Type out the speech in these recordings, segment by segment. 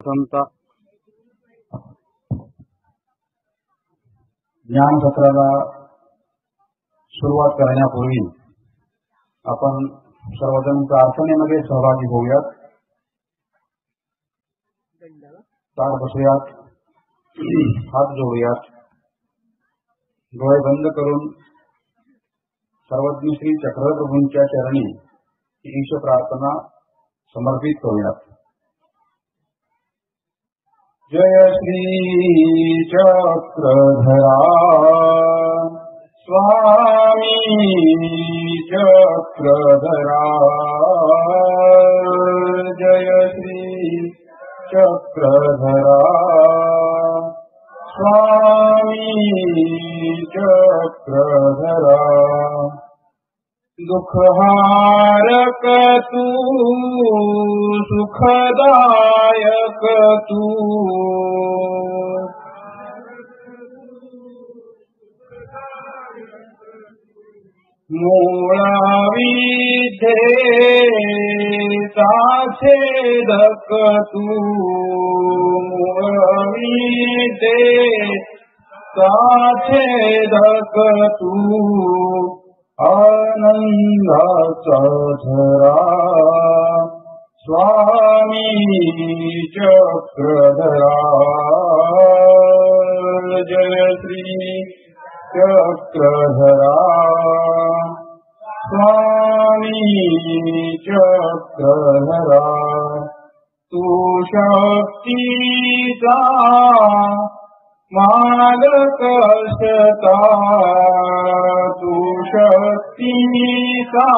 वसंत ज्ञान सत्राला सुरुवात करण्यापूर्वी आपण सर्वजण प्रार्थनेमध्ये सहभागी होऊयात. ताट बसूयात, हात जोडूयात, डोळे बंद करून सर्वज्ञ श्री चक्रप्रभूंच्या चरणी ईश प्रार्थना समर्पित करूयात. जय श्री चक्रधरा स्वामी चक्रधरा, जय श्री चक्रधरा स्वामी चक्रधरा. दुःखहारक तू सुखदायक तू, मूळविधेचा छेदक तू, मूळविधेचा छेदक तू, आनंदाचा झरा स्वामी चक्रधरा. जय श्री चक्रधरा स्वामी चक्रधरा. तू शक्तीचा मालक असता, तू शक्तीचा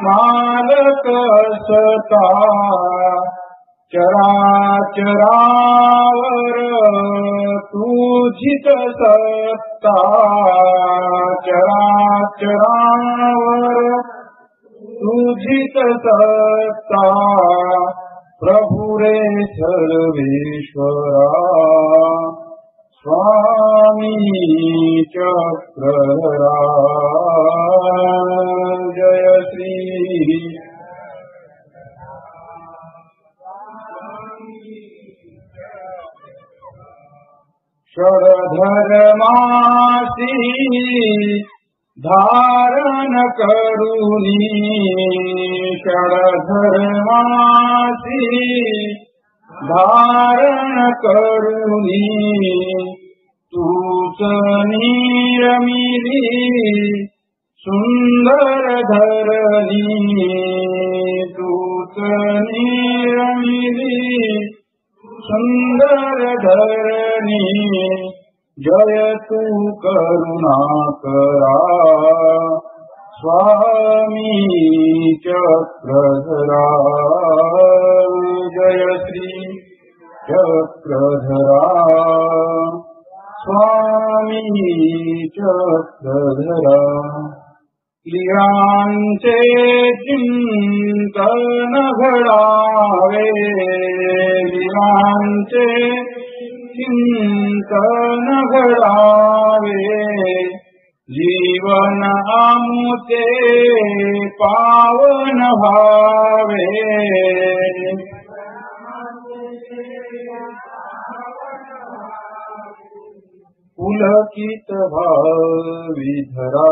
मालक असता, चराचरावर तुझीच सत्ता, चराचरावर तुझीच सत्ता. प्रभु रे सर्वेश्वरा स्वामी चक्रधरा. जय श्री षडधर्मासी धारण करुणी, षडधर्मासी धारण करुणी, तूच निरमिली सुंदर धरणी, तूच निरमिली सुंदर धरणी. जय तू करुणाकरा स्वामी चक्रधरा. जय श्री चक्रधरा स्वामी चक्रधरा. लीलांचे चिंतन घडावे, लीलांचे चिंतन घडावे, जीवन आमुचे पावन व्हावे. पुलकित भाविधरा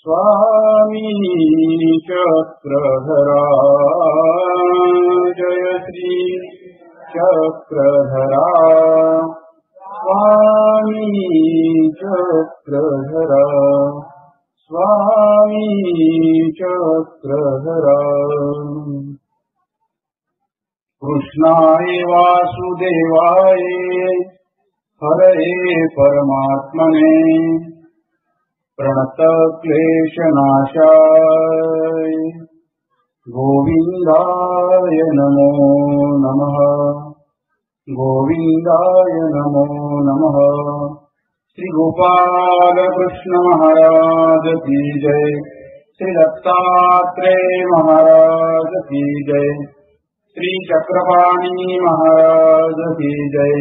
स्वामी चक्रधरा. जय श्री चक्रधरा स्वामी चक्रधरा, स्वामी चक्रधरा. कृष्णाय वासुदेवाय हरे परमात्मने प्रणतक्लेशनाशाय गोविंदाय नमो नमः, गोविंदाय नमो नमः. श्री गोपाल कृष्ण महाराज की जय, श्री दत्तात्रेय महाराज की जय, श्री चक्रपाणी महाराज की जय,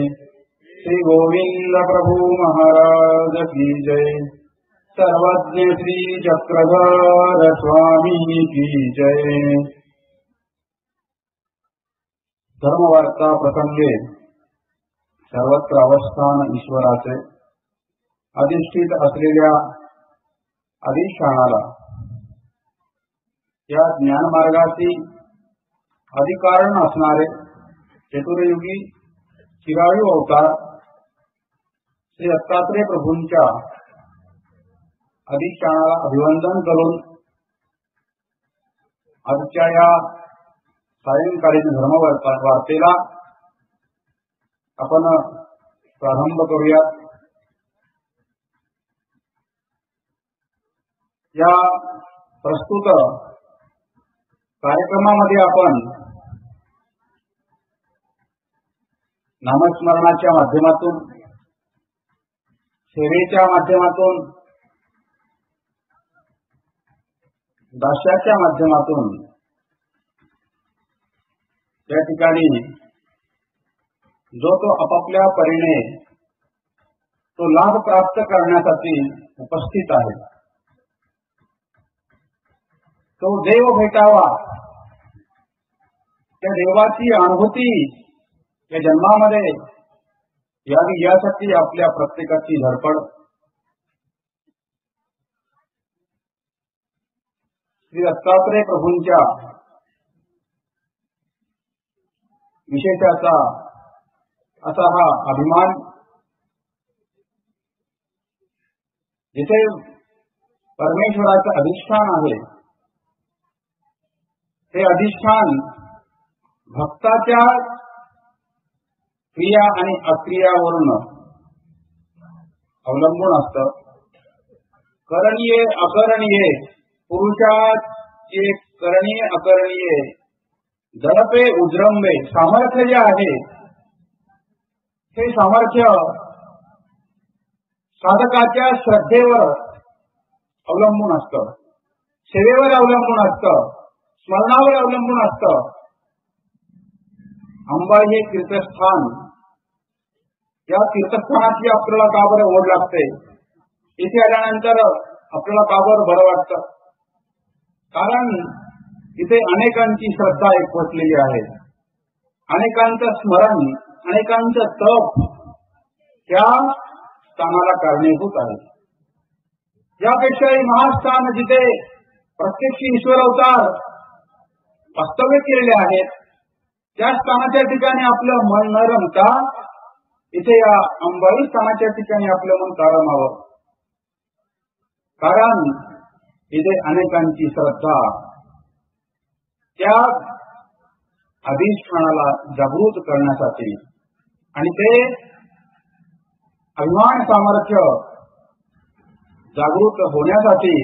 श्री गोविंद प्रभु महाराज की जय, सर्वज्ञ श्री चक्रधर स्वामी की जय. धर्मवार्ता प्रसंगे सर्वत्र अवस्थान ईश्वराचे अधिष्ठित असलेल्या अधिष्ठानाला या ज्ञानमार्गाची अधिकारण असणारे चतुर्युगी चिरायू अवतार श्री दत्तात्रेय प्रभूंच्या अधिष्ठानाला अभिवंदन करून आजच्या या सायंकालीन धर्मवार्तेला आपण प्रारंभ करूयात. या प्रस्तुत कार्यक्रमामध्ये आपण नामस्मरणाच्या माध्यमातून, सेवेच्या माध्यमातून, दास्याच्या माध्यमातून या ठिकाणी जो तो आपापल्या परीने तो लाभ प्राप्त करण्यासाठी उपस्थित आहे. तो देव भेटावा, त्या देवाची अनुभूती या जन्मामध्ये यावी यासाठी आपल्या प्रत्येकाची धडपड. श्री दत्तात्रेय प्रभूंच्या विशेषाचा असा हा अभिमान, जिथे परमेश्वराचं अधिष्ठान आहे ते अधिष्ठान भक्ताच्या क्रिया आणि अक्रियावरून अवलंबून असतं. करणीय अकरणीय, पुरुषाचे करणीय अकरणीय, दडपे उजरंबे, सामर्थ्य जे आहे हे सामर्थ्य साधकाच्या श्रद्धेवर अवलंबून असतं, सेवेवर अवलंबून असतं, स्मरणावर अवलंबून असतं. अंबाई हे तीर्थस्थान, या तीर्थस्थानाची आपल्याला का बरं ओढ लागते? इथे आल्यानंतर आपल्याला का बरं बरं वाटतं? कारण इथे अनेकांची श्रद्धा एकवटलेली आहे, अनेकांचं स्मरण, अनेकांचं तप त्या स्थानाला कारणीभूत आहे. यापेक्षाही महास्थान जिथे प्रत्यक्ष ईश्वर अवतार वास्तव्य केलेले आहेत, त्या स्थानाच्या ठिकाणी आपलं मन न रमता इथे या अंबाई स्थानाच्या ठिकाणी आपलं मन का रमावं? कारण इथे अनेकांची श्रद्धा त्या अधिष्ठानाला जागृत करण्यासाठी आणि ते अभिमान सामर्थ्य जागृत होण्यासाठी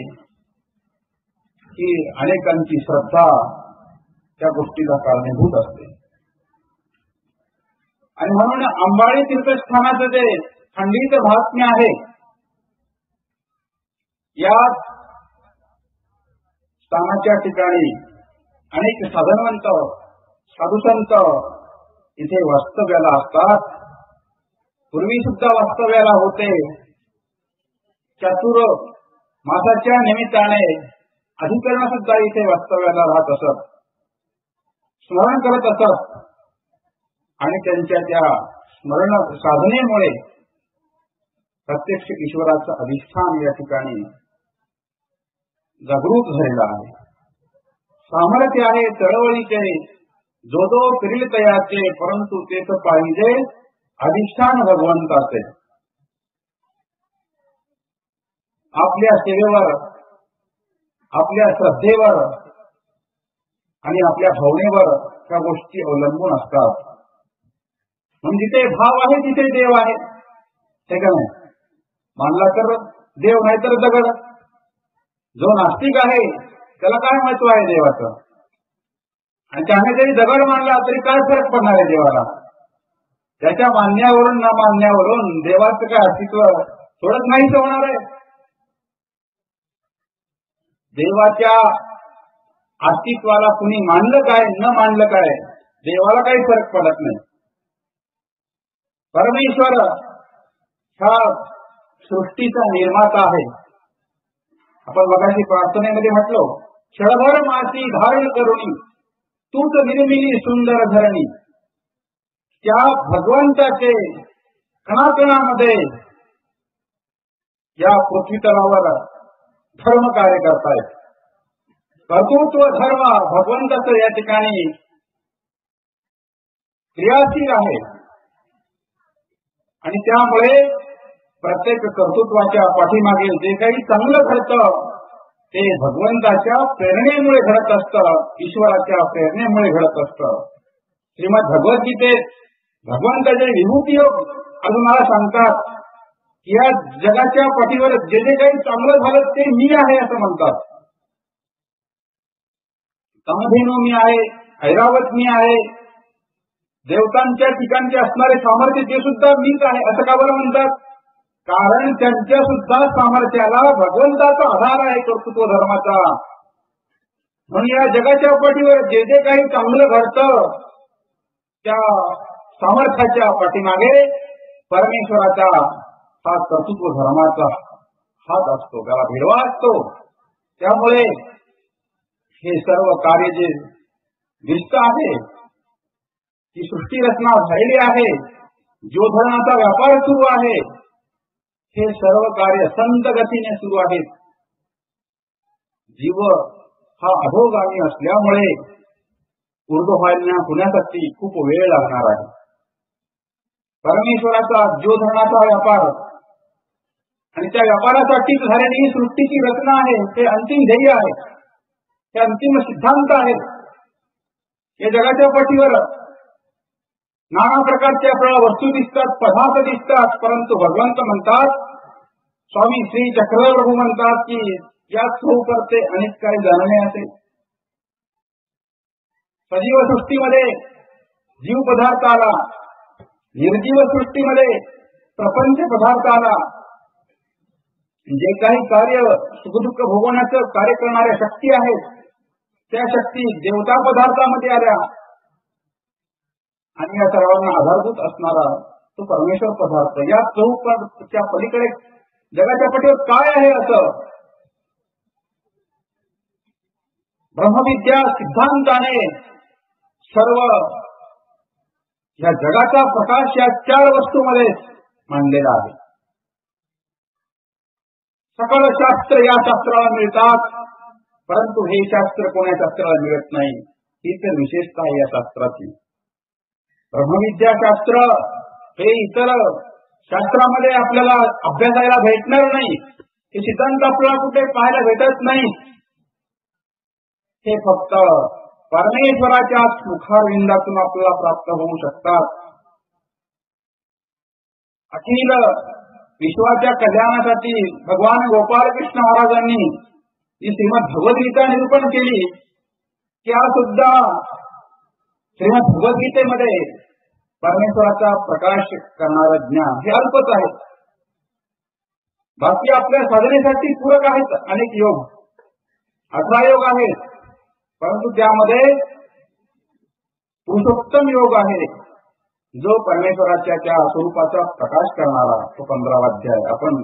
की अनेकांची श्रद्धा त्या गोष्टीला कारणीभूत असते. आणि म्हणून अंबाडी तीर्थस्थानाचं जे खंडित महात्म्य आहे, या स्थानाच्या ठिकाणी अनेक साधनवंत साधुसंत इथे वास्तव्याला असतात. पूर्वी सुद्धा वास्तव्याला होते. चातुर मासाच्या निमित्ताने अधिकरण सुद्धा इथे वास्तव्याला राहत असत, स्मरण करत असत. आणि त्यांच्या त्या स्मरण साधनेमुळे प्रत्यक्ष ईश्वराचं अधिष्ठान या ठिकाणी जागृत झालेला आहे. सामर्थ्य आहे चळवळीचे, जो जो करील तयाचे, परंतु तेच पाहिजे अधिष्ठान भगवंताचे. आपल्या सेवेवर, आपल्या श्रद्धेवर आणि आपल्या भावनेवर त्या गोष्टी अवलंबून असतात. म्हणजे जिथे भाव आहे तिथे देव आहे, हे का नाही? मानला तर देव, नाही तर दगड. जो नास्तिक आहे त्याला काय महत्व आहे देवाचं? आणि त्याने जरी दगड मानला तरी काय फरक पडणार आहे देवाला? त्याच्या मान्यावरून न मान्यावरून देवाचं काय अस्तित्व थोडंच नाहीच होणार आहे. देवाच्या अस्तित्वाला कुणी मानलं काय न मानलं काय, देवाला काही फरक पडत नाही. परमेश्वर हा सृष्टीचा निर्माता आहे. आपण मगाशी प्रार्थनेमध्ये म्हटलो, क्षणभर माती धारण करुणी तूच निर्मिली सुंदर धरणी. त्या भगवंताचे कणाकणामध्ये या पृथ्वी तलावर धर्म कार्य करतायत. कर्तृत्व धर्म भगवंताचं या ठिकाणी क्रियाशील आहे आणि त्यामुळे प्रत्येक कर्तृत्वाच्या पाठीमागे जे काही चांगलं घडतं ते भगवंताच्या प्रेरणेमुळे घडत असतं, ईश्वराच्या प्रेरणेमुळे घडत असतं. श्रीमद भगवद्गीतेत भगवंताचे विभूती योग अजून मला सांगतात की या जगाच्या पाठीवर जे जे काही चांगलं झालं ते मी आहे असं म्हणतात. कामधेनू मी आहे, ऐरावत मी आहे, देवतांच्या ठिकाणचे असणारे सामर्थ्य ते सुद्धा मीच आहे असं का बरं म्हणतात? कारण त्यांच्या सुद्धा सामर्थ्याला भगवंताचा आधार आहे, कर्तृत्व धर्माचा. म्हणून या जगाच्या पाठीवर जे जे काही चांगलं घडतं त्या सामर्थ्याच्या पाठीमागे परमेश्वराचा हा कर्तृत्व धर्माचा हात असतो, त्याला भिडवा असतो. त्यामुळे हे सर्व कार्य जे दिसत आहे, ती सृष्टी रचना झालेली आहे, जोधरणाचा व्यापार सुरू आहे, हे सर्व कार्य संत गतीने सुरू आहेत. जीव हा अधोगामी असल्यामुळे ऊर्ध्ववाहिन्या होण्यासाठी खूप वेळ लागणार आहे. परमेश्वराचा जोधरणाचा व्यापार आणि त्या व्यापारासाठीच झालेली ही सृष्टीची रचना आहे, ते अंतिम ध्येय आहे, हे अंतिम सिद्धांत आहे. या जगाच्या पाठीवर नाना प्रकारच्या आपल्याला वस्तू दिसतात, पदार्थ दिसतात, परंतु भगवंत म्हणतात, स्वामी श्री चक्रप्रभू म्हणतात की याच करते अनेक काही जाणणे असे. सजीव सृष्टीमध्ये जीव पदार्थ आला, निर्जीव सृष्टीमध्ये प्रपंच पदार्थ आला. जे काही कार्य सुखदुःख भोगवण्याचं कार्य करणाऱ्या शक्ती आहेत त्या शक्ती देवता पदार्थामध्ये आल्या आणि या सर्वांना आधारभूत असणारा तो परमेश्वर पदार्थ. या चौकच्या पलीकडे जगाच्या पाठीवर काय आहे असं ब्रह्मविद्या सिद्धांताने सर्व या जगाचा प्रकाश या 4 वस्तूमध्ये मांडलेला आहे. सकळ शास्त्र या शास्त्राला मिळतात, परंतु हे शास्त्र कोण्या शास्त्राला मिळत नाही. ही तर विशेषता आहे या शास्त्राची. ब्रह्मविद्या शास्त्र हे इतर शास्त्रामध्ये आपल्याला अभ्यासायला भेटणार नाही. हे सिद्धांत आपल्याला कुठे पाहायला भेटत नाही. हे फक्त परमेश्वराच्या मुखारविंदातून आपल्याला प्राप्त होऊ शकतात. अखिल विश्वाच्या कल्याणासाठी भगवान गोपाळ कृष्ण महाराजांनी जी श्रीमद भगवद्गीता निरूपण केली, त्या सुद्धा श्रीमद भगवद्गीतेमध्ये परमेश्वराचा प्रकाश करणारं ज्ञान हे अल्पच आहे. बाकी आपल्या साधनेसाठी पूरक आहेत अनेक योग, 18 योग आहेत, परंतु त्यामध्ये पुरुषोत्तम योग आहे जो परमेश्वराच्या त्या स्वरूपाचा प्रकाश करणारा, तो 15वा अध्याय. आपण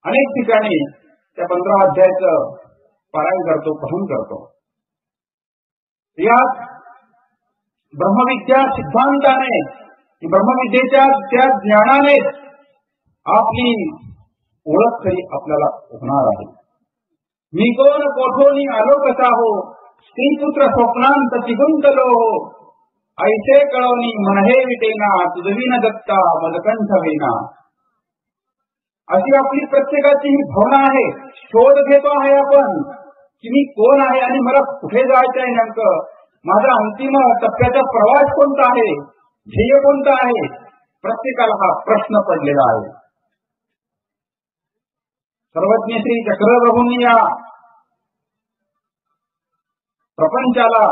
अनेक ठिकाणी त्या 15वा अध्यायाचं पारायण करतो, पठण करतो. यात ब्रह्मविद्या सिद्धांताने, ब्रह्मविद्येच्या त्या ज्ञानाने आपली ओळख खरी आपल्याला होणार आहे. मी कोण कोठोनी आलो कसा हो, स्त्रीपुत्र स्वप्नांत तिगुंतलो हो, ऐसे कळवणी म्हणहे विटेना, तुझविन दत्ता मदकंठ वेना. अशी आपली प्रत्येकाची ही भावना आहे. शोध घेतो आहे आपण की मी कोण आहे आणि मला कुठे जायचं आहे, नेमकं माझा अंतिम टप्प्याचा प्रवास कोणता आहे, ध्येय कोणता आहे. प्रत्येकाला हा प्रश्न पडलेला आहे. सर्वज्ञ श्री चक्रप्रभूंनी या प्रपंचाला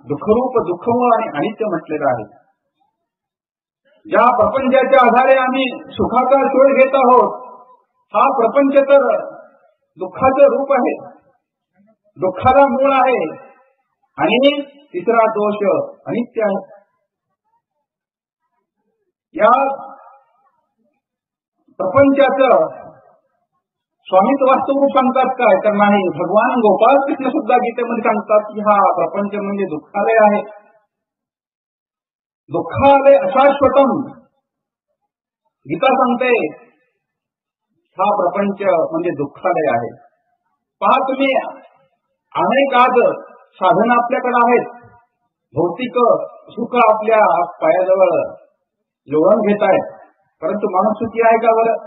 दुःखरूप, दुःखमूळ आणि अनित्य म्हटलेलं आहे. ज्या प्रपंचाच्या आधारे आम्ही सुखाचा शोध घेत आहोत, हा प्रपंच तर दुःखाचं रूप आहे, दुःखाला मूळ आहे. आणि तिसरा दोष अनित्य आहे. या प्रपंचाचं स्वामित्व वास्तवरूप सांगतात काय तर नाही. भगवान गोपाळ कृष्ण सुद्धा गीतेमध्ये सांगतात की हा प्रपंच म्हणजे दुःखालय आहे. दुःखालय अशाश्वतम. गीता सांगते हा प्रपंच म्हणजे दुःखालय आहे. पहा तुम्ही, अनेक आज साधनं आपल्याकडे आहेत, भौतिक सुख आपल्या पायाजवळ लोळण घेत आहेत, परंतु माणूस सुखी आहे का बरं?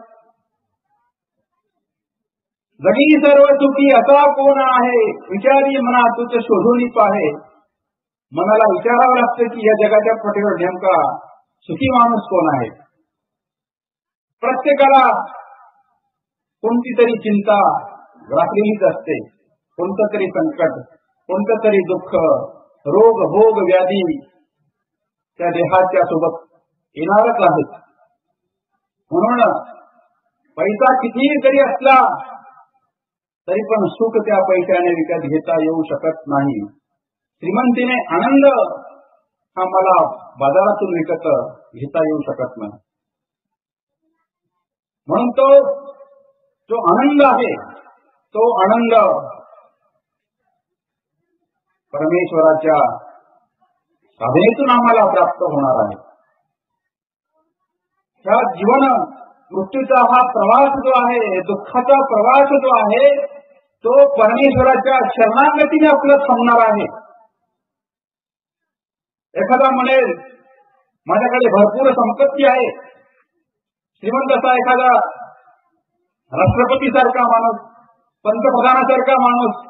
जगी सर्व सुखी असा कोण आहे, विचारी मना तुझ शोधून पाहे. मनाला विचारावं लागतं की या जगाच्या पाठीवर नेमका सुखी माणूस कोण आहे. प्रत्येकाला कोणती तरी चिंता ग्रासलेलीच असते, कोणतं तरी संकट, कोणतं तरी दुःख, रोग भोग व्याधी त्या देहाच्या सोबत येणारच आहेत. म्हणून पैसा कितीही जरी असला तरी पण सुख त्या पैशाने विकत घेता येऊ शकत नाही. श्रीमंतीने आनंद हा मला बाजारातून विकत घेता येऊ शकत नाही. म्हणून तो जो आनंद आहे तो आनंद परमेश्वराच्या साधनेतून आम्हाला प्राप्त होणार आहे. ह्या जीवन मृत्यूचा हा प्रवास जो आहे, दुःखाचा प्रवास जो आहे, तो परमेश्वराच्या शरणागतीने आपलं थांबणार आहे. एखादा म्हणेल माझ्याकडे भरपूर संपत्ती आहे, श्रीमंत असा एखादा राष्ट्रपती सारखा माणूस, पंतप्रधानासारखा माणूस,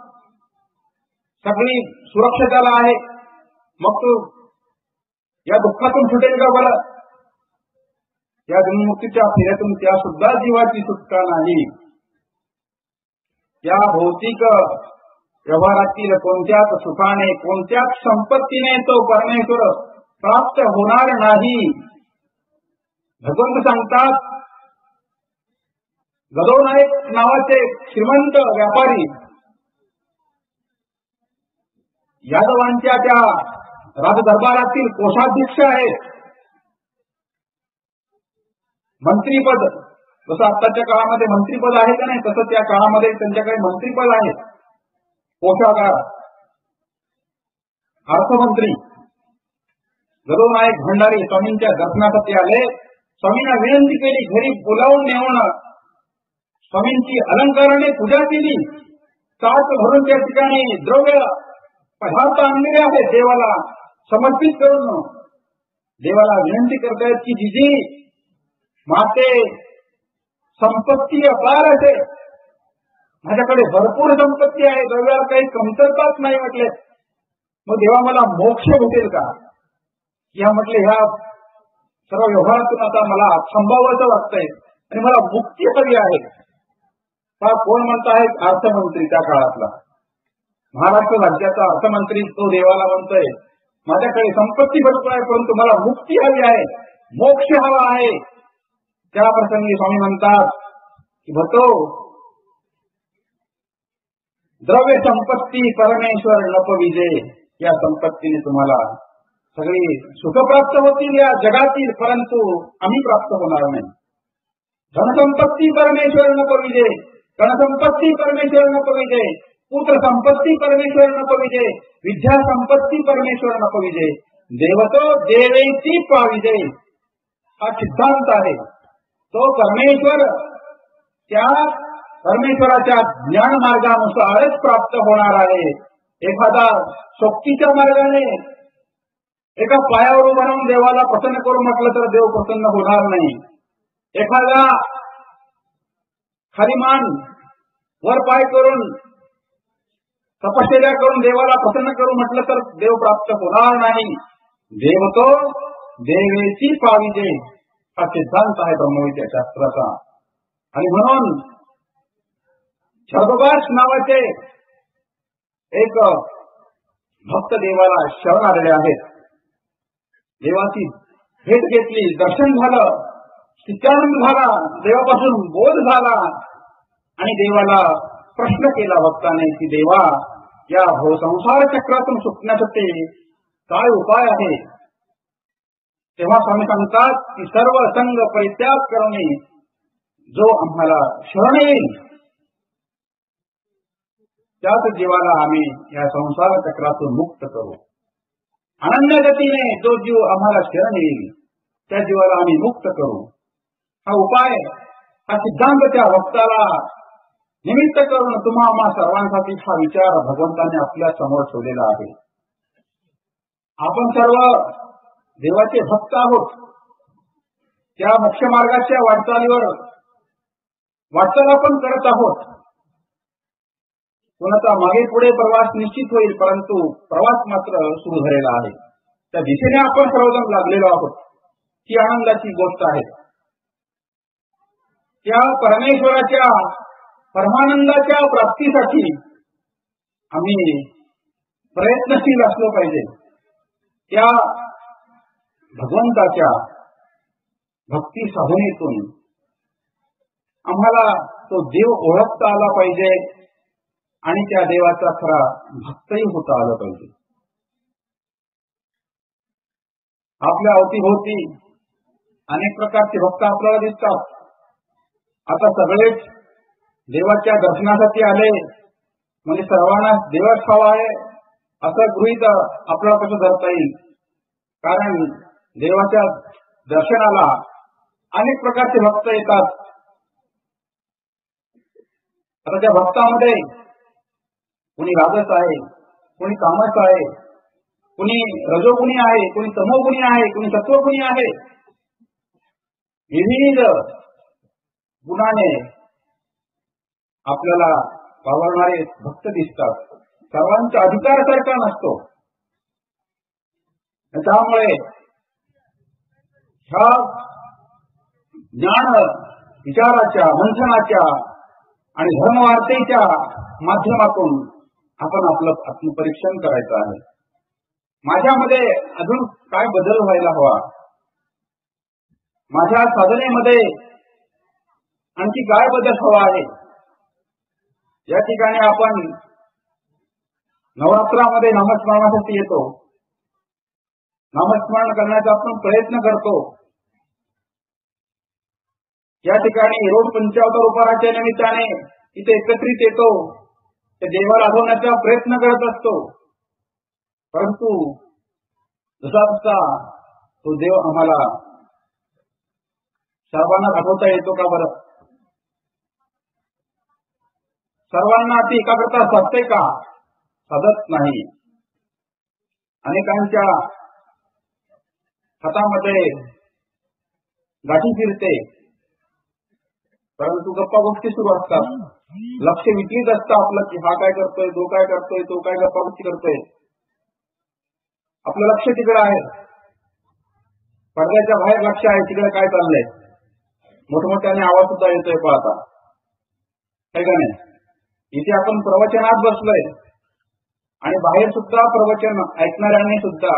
सगळी सुरक्षा त्याला आहे, मग तो या दुःखातून सुटेल का बरं? या जन्ममुक्तीच्या फेऱ्यातून त्या सुद्धा जीवाची सुटका नाही. या भौतिक व्यवहारातील कोणत्याच सुखाने, कोणत्याच संपत्तीने तो परमेश्वर प्राप्त होणार नाही. भगवंत सांगतात, गदोनायक नावाचे श्रीमंत व्यापारी यादवांच्या त्या राजदरबारातील कोषाध्यक्ष आहेत. मंत्रीपद जसं आताच्या काळामध्ये मंत्रीपद आहे का नाही, तसं त्या काळामध्ये त्यांच्याकडे मंत्रीपद आहे. कोषागार, अर्थमंत्री गदोनायक भंडारी स्वामींच्या दर्शनासाठी आले. स्वामींना विनंती केली, घरी बोलावून नेऊन स्वामींची अलंकाराने पूजा केली. सात भरून त्या ठिकाणी द्रव्य पदार्थ आणलेले आहेत देवाला समर्पित करून. देवाला विनंती करतायत की जिजी माते संपत्ती अपार आहे, माझ्याकडे भरपूर संपत्ती आहे, द्रव्याला काही कमतरताच नाही म्हटले. मग देवा मला मोक्ष भेटेल का? या म्हटले ह्या सर्व व्यवहारातून आता मला थांबावंसं वाटतंय आणि मला मुक्ती हवी आहे. हा कोण म्हणत आहे? अर्थमंत्री त्या काळातला, महाराष्ट्र राज्याचा अर्थमंत्री तो देवाला म्हणतोय माझ्याकडे संपत्ती भरपूर आहे परंतु मला मुक्ती हवी आहे, मोक्ष हवा आहे. त्या प्रसंगी स्वामी म्हणतात की भतो द्रव्य संपत्ती परमेश्वर नपविजे. या संपत्तीने तुम्हाला सगळी सुख प्राप्त होतील या जगातील, परंतु आम्ही प्राप्त होणार नाही. धनसंपत्ती परमेश्वर नपविजे, धनसंपत्ती परमेश्वर नपविजे, पुत्र संपत्ती परमेश्वर नपविजे, विद्या संपत्ती परमेश्वर नपविजे, देवतो देवेची पाविजे. हा सिद्धांत आहे. तो परमेश्वर त्या परमेश्वराच्या ज्ञान मार्गानुसारच प्राप्त होणार आहे. एखादा सोबतीच्या मार्गाने एका पायावर उभं राहून देवाला प्रसन्न करू म्हटलं तर देव प्रसन्न होणार नाही. एखादा खाली मान वर पाय करून तपश्चर्या करून देवाला प्रसन्न करू म्हटलं तर देव प्राप्त होणार नाही. देवतो देवेची पाविजे हा सिद्धांत आहे ब्रह्मविद्या शास्त्राचा. आणि म्हणून शरदोबास नावाचे एक भक्त देवाला शरण आलेले आहेत. देवाची भेट घेतली, दर्शन झालं, चित्तानंद झाला, देवापासून बोध झाला आणि देवाला प्रश्न केला भक्ताने की देवा या संसार चक्रातून सुटण्यासाठी काय उपाय आहे? तेव्हा स्वामी सांगतात की सर्व संग परित्याग करणे, जो आम्हाला शरण येईल त्याच जीवाला आम्ही या संसार चक्रातून मुक्त करू. अनन्य गतीने जो जीव आम्हाला शरण येईल त्या जीवाला आम्ही मुक्त करू. हा उपाय, हा सिद्धांत त्या भक्ताला निमित्त करून तुम्हा सर्वांसाठी हा विचार भगवंताने आपल्या समोर ठेवलेला आहे. आपण सर्व देवाचे भक्त आहोत. त्या मोक्ष मार्गाच्या वाटचाल आपण करत आहोत. कोणाचा मागे पुढे प्रवास निश्चित होईल, परंतु प्रवास मात्र सुरू झालेला आहे. त्या दिशेने आपण सर्वजण लागलेलो आहोत. ही आनंदाची गोष्ट आहे. त्या परमेश्वराच्या परमानंदाच्या प्राप्तीसाठी आम्ही प्रयत्नशील असलो पाहिजे. त्या भगवंताच्या भक्ती साधनेतून आम्हाला तो देव ओळखता आला पाहिजे आणि त्या देवाचा खरा भक्तही होता आला पाहिजे. आपल्या अवतीभोवती अनेक प्रकारचे भक्त आपल्याला दिसतात. आता सगळेच देवाच्या दर्शनासाठी आले म्हणजे सर्वांना देवच हवा आहे असं गृहीत आपल्याला कसं धरता येईल. कारण देवाच्या दर्शनाला अनेक प्रकारचे भक्त येतात. आता त्या भक्तामध्ये कुणी राजस आहे, कुणी तामस आहे, कुणी रजोगुणी आहे, कुणी तमोगुणी आहे, कुणी सत्वगुणी आहे. विविध गुणाने आपल्याला पावरणारे भक्त दिसतात. सर्वांचा अधिकार सारखा नसतो. त्यामुळे ह्या ज्ञान विचाराच्या मंथनाच्या आणि धर्मवार्तेच्या माध्यमातून आपण आपलं आत्मपरीक्षण करायचं आहे. माझ्यामध्ये अजून काय बदल व्हायला हवा, माझ्या साधनेमध्ये आणखी काय बदल हवा आहे. या ठिकाणी आपण नवरात्रामध्ये नामस्मरणासाठी येतो. नामस्मरण करण्याचा आपण प्रयत्न करतो. या ठिकाणी रोज पंचावतार उपहाराच्या निमित्ताने इथे एकत्रित येतो. ते देवाला आठवण्याचा प्रयत्न करत असतो. परंतु जसा तो देव आम्हाला सर्वांना आठवता येतो का बरं? सर्वांना ती एकाग्रता साधते का? साधत नाही. अनेकांच्या हातामध्ये गाठी फिरते, परंतु गप्पा गोष्टी सुरू असतात. लक्ष विचलित असतं आपलं की हा काय करतोय, तो काय करतोय, तो काय गप्पा गोष्टी करतोय. आपलं लक्ष तिकडे आहे, पडद्याच्या बाहेर लक्ष आहे तिकडे काय चाललंय. मोठमोठ्याने आवाज सुद्धा येतोय पाहता काय का नाही. इथे आपण प्रवचनात बसलोय आणि बाहेर सुद्धा प्रवचन ऐकणाऱ्यांनी सुद्धा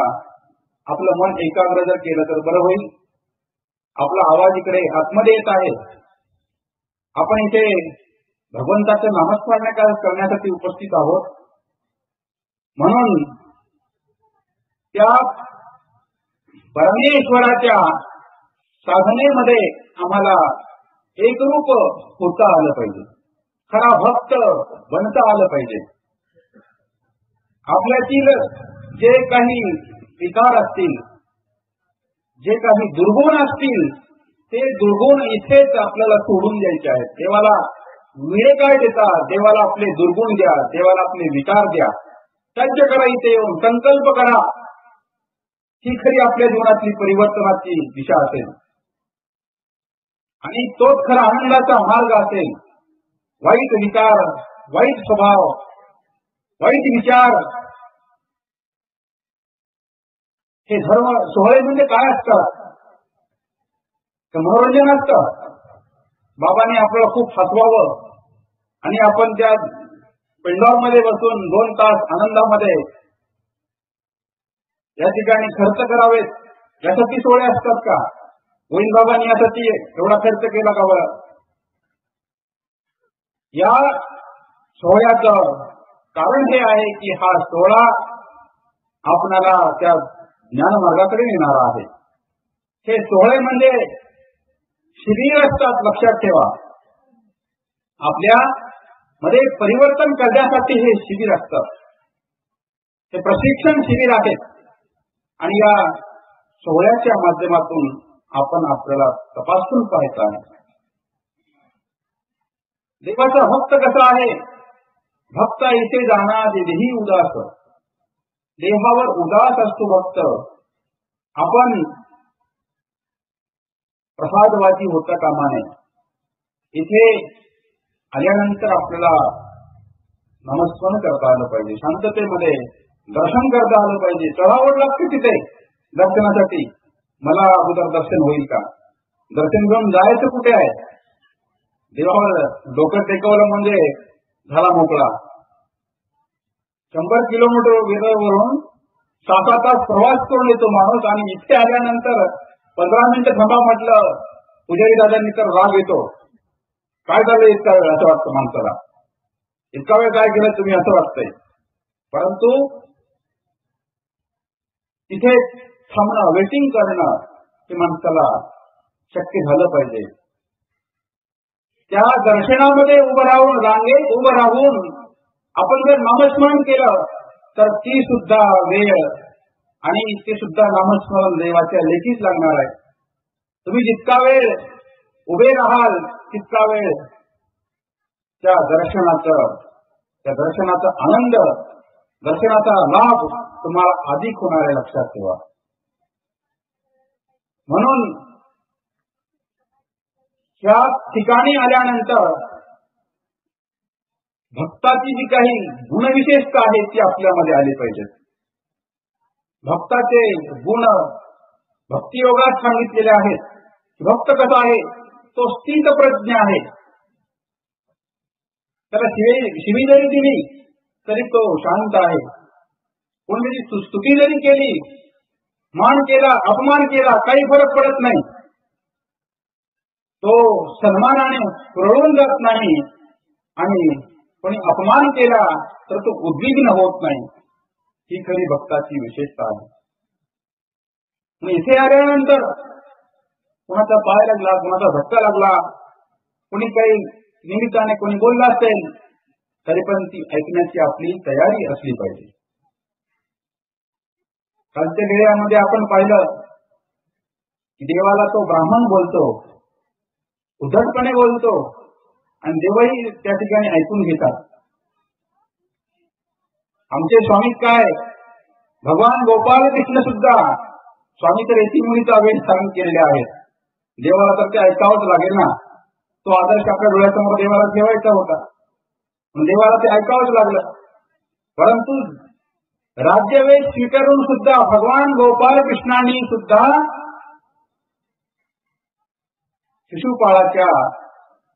आपलं मन एकाग्र जर केलं तर बरं होईल. आपला आवाज इकडे आतमध्ये येत आहे. आपण इथे भगवंताचं नामस्मरण करण्यासाठी उपस्थित आहोत. म्हणून त्या परमेश्वराच्या साधनेमध्ये आम्हाला एकरूप होता आलं पाहिजे. खरा भक्त बनता आलं पाहिजे. आपल्यातील जे काही विकार असतील, जे काही दुर्गुण असतील, ते दुर्गुण इथेच आपल्याला सोडून द्यायचे आहेत. देवाला विळे काय देता? देवाला आपले दुर्गुण द्या, देवाला आपले विकार द्या. त्याच्या करा इथे येऊन संकल्प करा. ही खरी आपल्या जीवनातली परिवर्तनाची दिशा असेल आणि तोच खरा आनंदाचा मार्ग असेल. वाईट विकार, वाईट स्वभाव, वाईट विचार हे धर्म सोहळे म्हणजे काय असतात? मनोरंजन असतं. बाबांनी आपल्याला खूप हसवावं आणि आपण त्या पेंडॉलमध्ये बसून 2 तास आनंदामध्ये या ठिकाणी खर्च करावेत यासाठी सोहळे असतात का? गोविंद बाबांनी यासाठी एवढा खर्च केला का बरं? या सोहळ्याचं कारण हे आहे की हा सोहळा आपणाला त्या ज्ञानमार्गाकडे नेणारा आहे. हे सोहळे म्हणजे शिबिर असतात. लक्षात ठेवा, आपल्या मध्ये परिवर्तन करण्यासाठी हे शिबिर असतात. हे प्रशिक्षण शिबिर आहेत. आणि या सोहळ्याच्या माध्यमातून आपण आपल्याला तपासून पाहायचं आहे. देवाचा भक्त कसा आहे? भक्त इथे जाणार देही उदास. देवावर उदास असतो भक्त. आपण प्रसादवादी होता कामा नये. इथे आल्यानंतर आपल्याला नमस्कार करता आलं पाहिजे, शांततेमध्ये दर्शन करता आलं पाहिजे. चढावं लागते तिथे दर्शनासाठी. मला अगोदर दर्शन होईल का? दर्शन घेऊन जायचं कुठे आहे? देवावर डोकं टेकवलं म्हणजे झाला मोकळा. 100 किलोमीटर वेगावरून 6 तास प्रवास करून येतो माणूस, आणि इथे आल्यानंतर 15 मिनिटं थांबा म्हटलं पुजारी दादांनी तर राग येतो. काय झालं इतका वेळ, असं वाटतं माणसाला. इतका वेळ काय केलं तुम्ही, असं वाटतंय. परंतु तिथे थांबणं, वेटिंग करणं ते माणसाला शक्य झालं पाहिजे. त्या दर्शनामध्ये उभं राहून, रांगेत उभं राहून आपण जर नामस्मरण केलं तर ती सुद्धा वेळ आणि ते सुद्धा नामस्मरण देवाच्या लेखीच लागणार आहे. तुम्ही जितका वेळ उभे राहाल तितका वेळ त्या दर्शनाचा आनंद, दर्शनाचा लाभ तुम्हाला अधिक होणार आहे, लक्षात ठेवा. म्हणून या ठिकाणी आल्यानंतर भक्ताची जी काही गुणविशेषता आहे ती आपल्यामध्ये आली पाहिजे. भक्ताचे गुण भक्तियोगात सांगितलेले आहेत. भक्त कसा आहे? तो स्थित प्रज्ञ आहे. त्याला शिवी जरी दिली तरी तो शांत आहे. कोणीतरी स्तुती जरी केली, मान केला, अपमान केला, काही फरक पडत नाही. तो सन्मानाने पुरवून जात नाही, आणि कोणी अपमान केला तर तो उद्विग्न होत नाही. ही खरी भक्ताची विशेषता आहे. मग इथे आल्यानंतर कोणाचा पाय लागला, कोणाचा धक्का लागला, कोणी काही निमित्ताने कोणी बोलला असेल तरी पण ती ऐकण्याची आपली तयारी असली पाहिजे. कालच्या वेळामध्ये आपण पाहिलं की देवाला तो ब्राह्मण बोलतो, उद्धटपणे बोलतो, आणि देवही त्या ठिकाणी ऐकून घेतात. आमचे स्वामी काय, भगवान गोपाल कृष्ण सुद्धा स्वामी तर येथी मुनीचा वेळ धारण केलेले आहेत. देवाला तर ते ऐकावंच लागेल ना. तो आदर्श आपल्या डोळ्यासमोर देवाला ठेवायचा होता, देवाला ते ऐकावंच लागलं. परंतु राज्यवेश स्वीकारून सुद्धा भगवान गोपाल कृष्णांनी सुद्धा शिशुपाळाच्या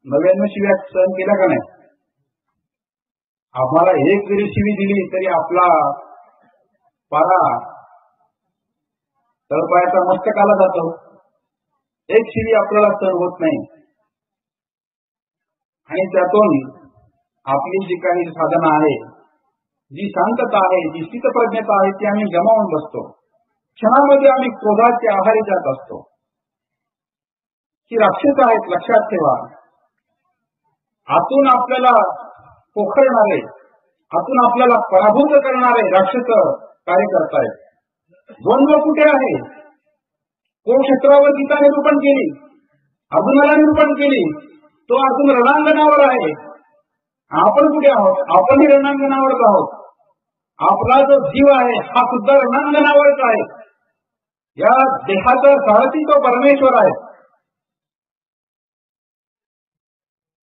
99 शिव्या सहन केल्या का नाही? आम्हाला एक जरी शिवी दिली तरी आपला पारा तळपायाचा मस्तकाला जातो. एक शिवी आपल्याला सहन होत नाही, आणि त्यातून आपली जी काही साधना आहे, जी शांतता आहे, जी स्थितप्रज्ञता आहे ती आम्ही गमावून बसतो. क्षणामध्ये आम्ही क्रोधाच्या आहारी जात असतो. ही राक्षस आहेत, लक्षात ठेवा. आतून आपल्याला पोखरणारे, आतून आपल्याला पराभूत करणारे राक्षस कार्य करतायत. द्वंद्व कुठे आहे? कुरुक्षेत्रावर गीता निरूपण केली, अर्जुनाला निरूपण केली, तो अर्जुन रणांगणावर आहे. आपण कुठे आहोत? आपणही रणांगणावरच आहोत. आपला जो जीव आहे हा सुद्धा रणांगणावरच आहे. या देहाचा सारथी तो परमेश्वर आहे.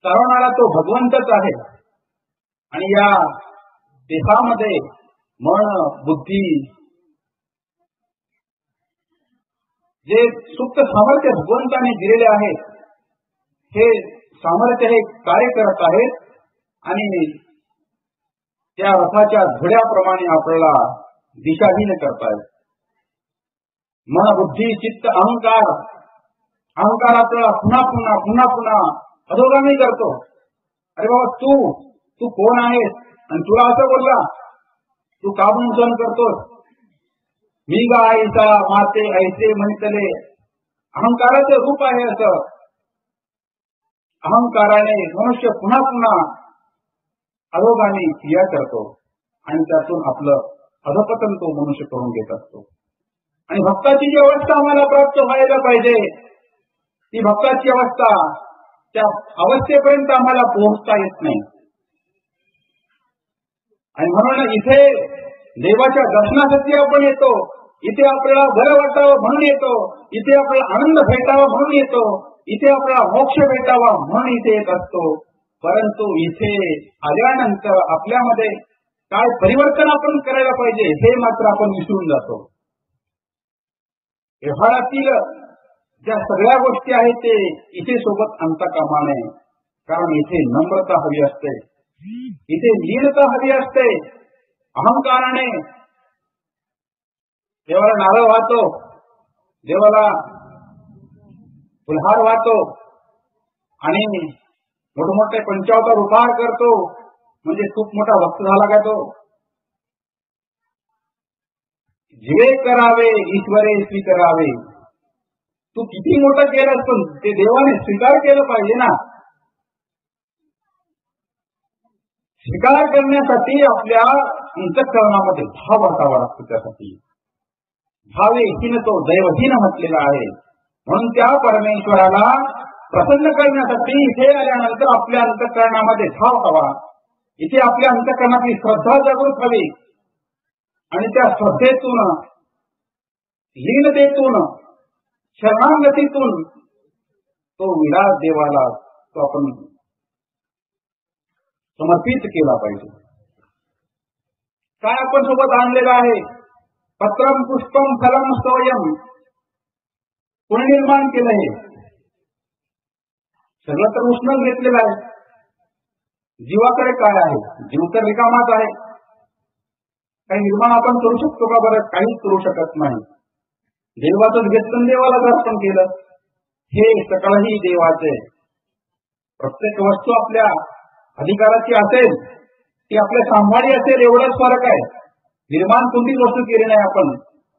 चालवणारा तो भगवंतच आहे. आणि या देहामध्ये मन, बुद्धी, जे सुप्त सामर्थ्य भगवंताने दिलेले आहे, हे सामर्थ्य हे कार्य करत आहेत, आणि त्या रथाच्या घोड्याप्रमाणे आपल्याला दिशाहीन करतायत. मन, बुद्धी, चित्त, अहंकार आपल्याला पुन्हा पुन्हा पुन्हा पुन्हा अधोगामी करतो. अरे बाबा, तू कोण आहेस? आणि तुला असं बोलला, तू का म्हणून सहन करतोस? मी गायचा माते ऐसे म्हणतले. अहंकाराचं रूप आहे असं. अहंकाराने मनुष्य पुन्हा पुन्हा अधोगामी क्रिया करतो, आणि त्यातून आपलं अधपतन तो मनुष्य करून घेत असतो. आणि भक्ताची जी अवस्था आम्हाला प्राप्त व्हायला पाहिजे ती भक्ताची अवस्था त्या अवस्थेपर्यंत आम्हाला पोहोचता येत नाही. आणि म्हणून इथे देवाच्या दर्शनासाठी आपण येतो, इथे आपल्याला बरं वाटावं म्हणून येतो, इथे आपल्याला आनंद भेटावा म्हणून येतो, इथे आपल्याला मोक्ष भेटावा म्हणून इथे येत असतो. परंतु इथे आल्यानंतर आपल्यामध्ये काय परिवर्तन आपण करायला पाहिजे हे मात्र आपण विसरून जातो. व्यवहारातील ज्या सगळ्या गोष्टी आहेत ते इथे सोबत आणता कामा नये. कारण इथे नम्रता हवी असते, इथे लीनता हवी असते. अहंकाराने देवाला नारळ वाहतो, देवाला फुलहार वाहतो आणि मोठमोठे पंचावतार उपहार करतो म्हणजे खूप मोठा भक्त झाला का तो. जीवे करावे ईश्वरे स्वीकारावे. तू किती मोठं केलंस पण ते देवाने स्वीकार केलं पाहिजे ना. स्वीकार करण्यासाठी आपल्या अंतःकरणामध्ये भाव असावा लागतो. त्यासाठी भावहीन तो दैवहीन म्हटलेला आहे. म्हणून त्या परमेश्वराला प्रसन्न करण्यासाठी इथे आल्यानंतर आपल्या अंतःकरणामध्ये भाव हवा. इथे आपल्या अंतःकरणातली श्रद्धा जागृत हवी आणि त्या श्रद्धेतून, लीनतेतून, शरणागतीतून तो विराट देवाला तो आपण समर्पित केला पाहिजे. काय आपण सोबत आणलेलं आहे? पत्रम पुष्पम फलम सोयम. कोणी निर्माण केलं हे सगळं? तर उष्ण घेतलेलं आहे. जीवाकडे काय आहे? जीव तर रिकामाच आहे. काही निर्माण आपण करू शकतो का? बरं, काहीच करू शकत नाही. देवाचंच घेतलं, देवालाच अर्पण केलं. हे सकळही देवाचे. प्रत्येक वस्तू आपल्या अधिकाराची असेल, ती आपल्या सांभाळी असेल, एवढाच फरक आहे. निर्माण कोणतीच वस्तू केली नाही आपण.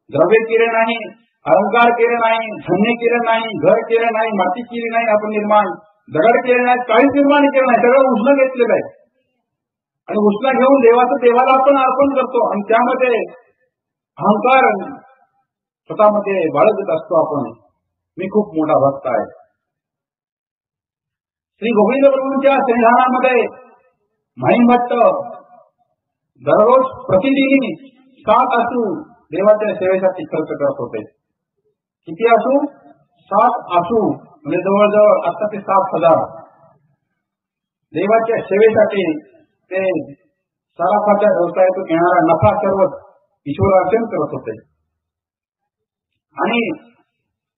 द्रव्य केले नाही, अलंकार केले नाही, धान्य केलं नाही, घर केलं नाही, माती केली नाही आपण निर्माण, दगड केले नाही, काहीच निर्माण केलं नाही. सगळं उष्ण घेतलेलं आहे. आणि उष्ण घेऊन देवाला आपण अर्पण करतो आणि त्यामध्ये अहंकार स्वतःमध्ये बाळगत असतो आपण. मी खूप मोठा भक्त आहे. श्री गोविंद प्रभूंच्या संविधानामध्ये महिमभट्ट दररोज प्रतिदिनी 7 आसू देवाच्या सेवेसाठी खर्च करत होते. किती आसू? 7 आसू, म्हणजे जवळजवळ आता ते 7,000 देवाच्या सेवेसाठी ते सराफाच्या व्यवसायातून येणारा नफा सर्व ईश्वरार्पण करत होते. आणि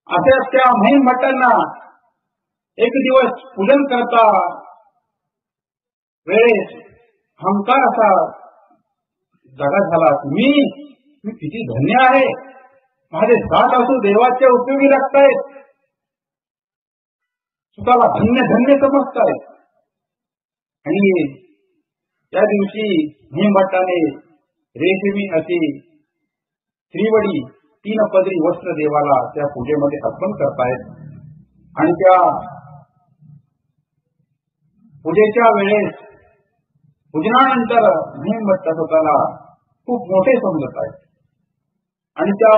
असे त्या महिमभट्टांना एक दिवस पूजन करता वेळेस अहंकार असा जागा झाला. मी किती धन्य आहे, माझे 7 आसू देवाच्या उपयोगी लागतायत. स्वतःला धन्य धन्य समजतायत. आणि त्या दिवशी महिमभट्टाने रेशमी अशी त्रिवडी 3 पदरी वस्त्र देवाला त्या पूजेमध्ये अर्पण करतायत. आणि त्या पूजेच्या वेळेस पूजनानंतर महिमभट्ट स्वतःला खूप मोठे समजत आहेत. आणि त्या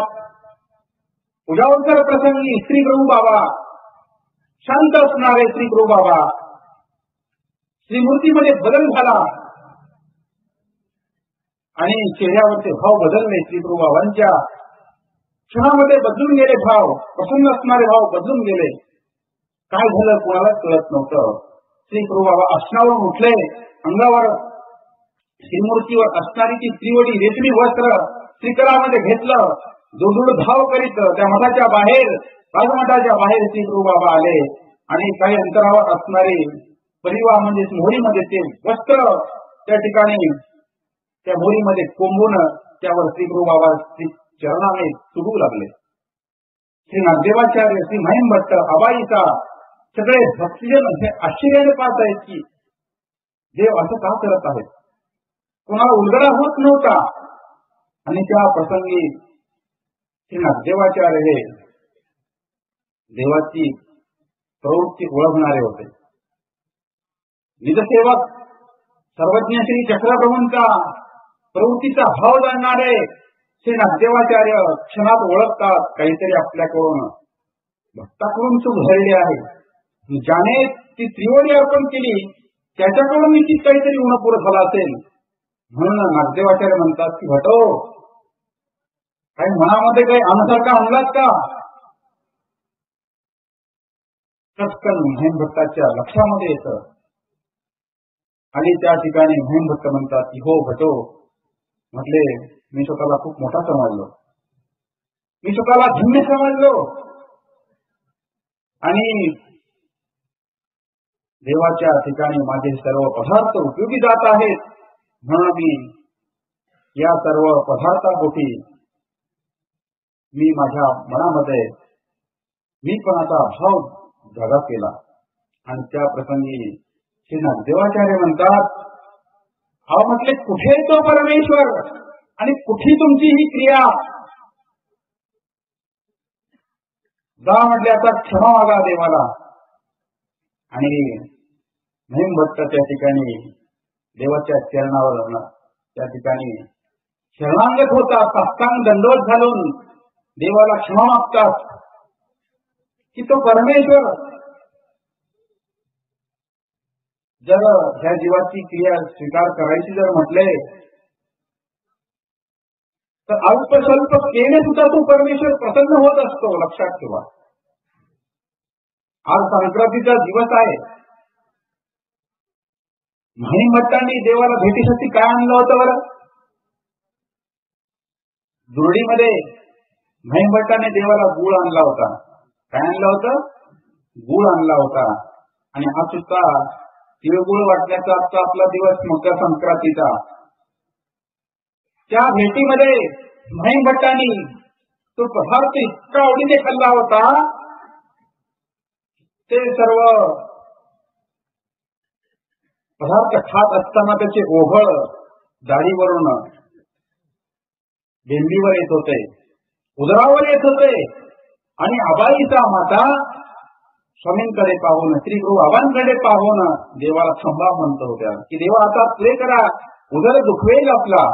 पूजावंतर प्रसंगी श्री प्रभू बाबा, शांत असणारे श्री प्रभू बाबा, श्रीमूर्तीमध्ये बदल झाला आणि चेहऱ्यावरचे भाव बदलले. श्री प्रभू बाबांच्या क्षणामध्ये बदलून गेले भाव, प्रसन्न असणारे भाव बदलून गेले. काय झालं कोणालाच कळत नव्हतं. श्री प्रभू बाबा आसनावरून उठले, अंगावर श्रीमूर्तीवर असणारी ती त्रिवडी रेशमी वस्त्र श्रीकरामध्ये घेतलं, जोडूड धाव करीत त्या मठाच्या बाहेर, राजमठाच्या बाहेर श्री प्रभू बाबा आले. आणि काही अंतरावर असणारे परिवार म्हणजे मोहरीमध्ये ते वस्त्र त्या ठिकाणी त्या मोहरीमध्ये कोंबून त्यावर श्री प्रभू बाबा श्री चरणाने सुडू लागले. श्री नागदेवाचार्य, श्री महिमभट्ट, अबाईचा सगळे भक्तजन आश्चर्याने पाहत आहेत की देव असं का करत आहेत. कोणाला उलगडा होत नव्हता. आणि त्या प्रसंगी श्री नागदेवाचार्य हे देवाची प्रवृत्ती ओळखणारे होते. निजसेवक सर्वज्ञ श्री चक्रप्रभूंचा प्रवृत्तीचा भाव जाणणारे श्री नागदेवाचार्य क्षणात ओळखतात काहीतरी आपल्याकडून भक्ताकडून चूक झालेली आहे. ज्याने ती त्रिवेणी अर्पण केली त्याच्याकडून निश्चित काहीतरी उणपुर झाला असेल. म्हणून नागदेवाचार्य म्हणतात की भटो, काही मनामध्ये काही अनसारखा आणलात का? चटकन महेम भट्टाच्या लक्षामध्ये येतं आणि त्या ठिकाणी महेम भट्ट म्हणतात की हो भटो, म्हटले मी स्वतःला खूप मोठा समजलो, मी स्वतःला धन्य समजलो आणि देवाच्या ठिकाणी माझे सर्व पदार्थ उपयोगी जात आहेत. म्हणून मी या सर्व पदार्थापोटी मी माझ्या मनामध्ये मीपणाचा भाव जागा केला. आणि त्या प्रसंगी श्री नागदेवाचार्य म्हणतात, अहो म्हटले कुठे तो परमेश्वर आणि कुठे तुमची ही क्रिया? जा म्हटले आता क्षमा मागा देवाला. आणि महेम भट्ट त्या ठिकाणी देवाच्या चरणावर त्या ठिकाणी शरणांगत होतात, साष्टांग दंडवत घालून देवाला क्षमा मागतात की तो परमेश्वर जर ह्या जीवाची क्रिया स्वीकार करायची जर म्हटले तर अल्प स्वल्प केले सुद्धा तो परमेश्वर प्रसन्न होत असतो. लक्षात ठेवा, आज संक्रांतीचा दिवस आहे. महेम भट्टांनी देवाला भेटीसाठी काय आणलं होतं बरं? दुर्डीमध्ये महेम भट्टाने देवाला गुळ आणला होता. काय आणलं होतं? गुळ आणला होता. आणि हा सुद्धा तिळगुळ वाटण्याचा आजचा आपला दिवस मकर संक्रांतीचा. त्या भेटीमध्ये महेम भट्टांनी तो पदार्थ इतका आवडीने खाल्ला होता, ते सर्व पदार्थ खात असताना त्याचे ओघळ दाढीवरून बेंबीवर येत होते, उदरावर येत होते. आणि आबाईचा माता स्वामींकडे पाहून, श्री गुरु बाबांकडे पाहून देवाला थांबा म्हणत होत्या की देवा आता प्रे करा, उदर दुखवेल आपला.